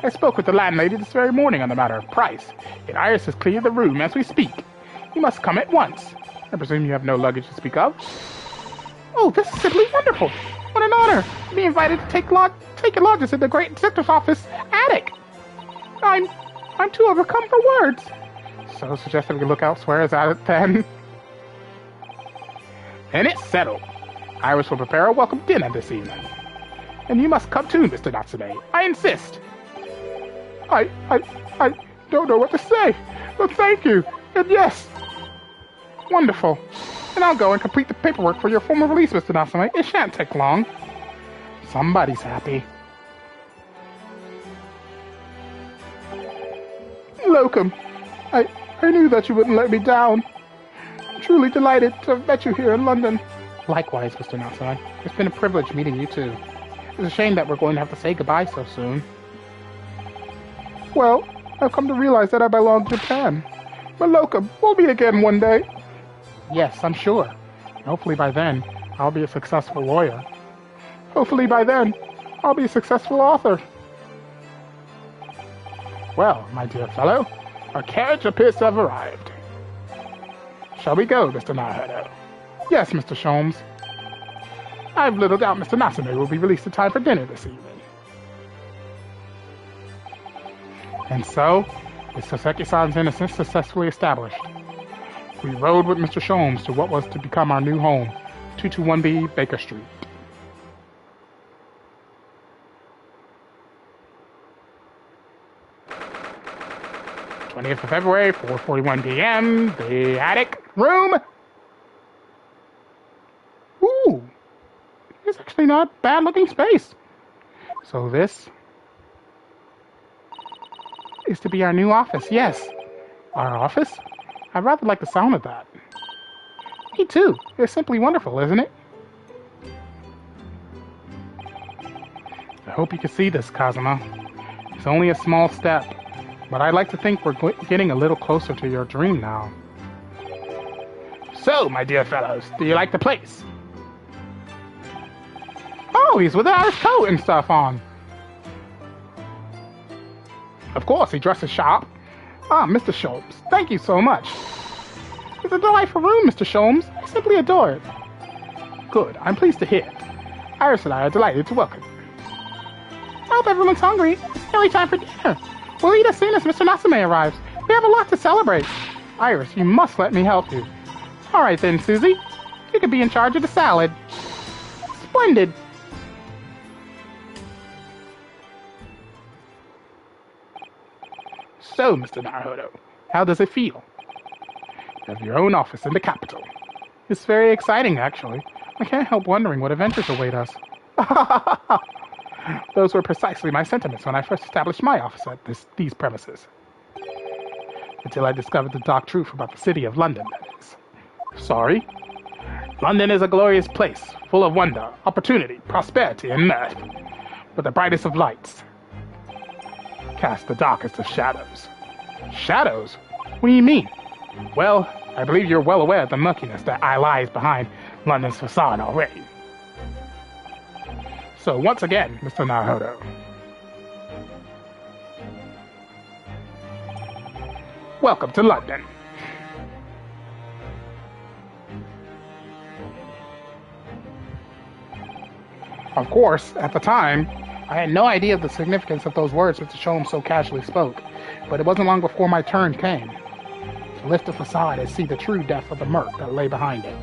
I spoke with the landlady this very morning on the matter of price, and Iris has cleared the room as we speak. You must come at once. I presume you have no luggage to speak of? Oh, this is simply wonderful! What an honor to be invited to take lodgings in the great detective office attic! I'm too overcome for words. So suggest that we look elsewhere, is that it then? And it's settled. Iris will prepare a welcome dinner this evening. And you must come too, Mr. Natsume. I insist. I don't know what to say, but thank you, and yes. Wonderful. And I'll go and complete the paperwork for your formal release, Mr. Natsume. It shan't take long. Somebody's happy. Locum, I knew that you wouldn't let me down. Truly delighted to have met you here in London. Likewise, Mr. Natsume. It's been a privilege meeting you too. It's a shame that we're going to have to say goodbye so soon. Well, I've come to realize that I belong to Japan. Maloka, we'll meet again one day. Yes, I'm sure. Hopefully by then, I'll be a successful lawyer. Hopefully by then, I'll be a successful author. Well, my dear fellow, our carriage appears to have arrived. Shall we go, Mr. Naruto? Yes, Mr. Sholmes. I have little doubt Mr. Natsume will be released in time for dinner this evening. And so, with Soseki-san's innocence successfully established, we rode with Mr. Sholmes to what was to become our new home, 221B Baker Street. 20th of February, 4:41 p.m., the attic room. Ooh, it's actually not a bad-looking space. So this is to be our new office. Yes, our office. I rather like the sound of that. Me too. It's simply wonderful, isn't it? I hope you can see this, Kazuma. It's only a small step, but I'd like to think we're getting a little closer to your dream now. So, my dear fellows, do you like the place? Oh, he's with our coat and stuff on. Of course, he dresses sharp. Ah, Mr. Sholmes, thank you so much. It's a delightful room, Mr. Sholmes. I simply adore it. Good, I'm pleased to hear it. Iris and I are delighted to welcome you. I hope everyone's hungry. It's nearly time for dinner. We'll eat as soon as Mr. Natsume arrives. We have a lot to celebrate. Iris, you must let me help you. All right then, Susie. You can be in charge of the salad. Splendid. So, Mr. Naruto, how does it feel? You have your own office in the capital. It's very exciting, actually. I can't help wondering what adventures await us. Those were precisely my sentiments when I first established my office at these premises. Until I discovered the dark truth about the city of London, that is. Sorry? London is a glorious place, full of wonder, opportunity, prosperity, and mirth. But the brightest of lights cast the darkest of shadows. Shadows? What do you mean? Well, I believe you're well aware of the murkiness that lies behind London's facade already. So once again, Mr. Naruto, welcome to London. Of course, at the time, I had no idea of the significance of those words Mr. Sholmes so casually spoke, but it wasn't long before my turn came to lift the facade and see the true depth of the murk that lay behind it.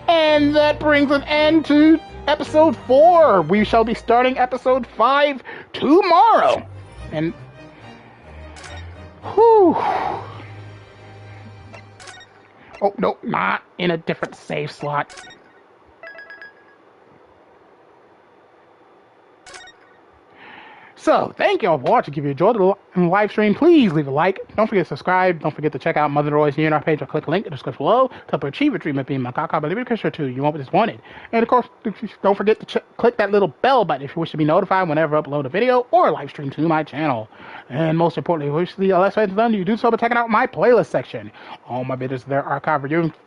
And that brings an end to episode 4. We shall be starting episode 5 tomorrow. And whew. Oh, no, not in a different save slot. So, thank you all for watching. If you enjoyed the live stream, please leave a like. Don't forget to subscribe. Don't forget to check out Mother Roy's here on our page or click the link in the description below to help achieve your dream of being Makaka, but leave a picture too. You won't be disappointed. And of course, don't forget to click that little bell button if you wish to be notified whenever I upload a video or a live stream to my channel. And most importantly, if you wish to see the Let's Play done, you do so by checking out my playlist section. All my videos are there, archive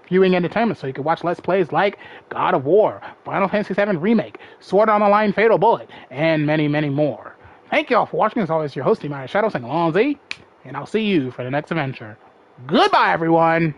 viewing entertainment, so you can watch Let's Plays like God of War, Final Fantasy VII Remake, Sword Art Online Fatal Bullet, and many, many more. Thank you all for watching. As always, your host, Tomoya Shadow, saying along Z, and I'll see you for the next adventure. Goodbye, everyone!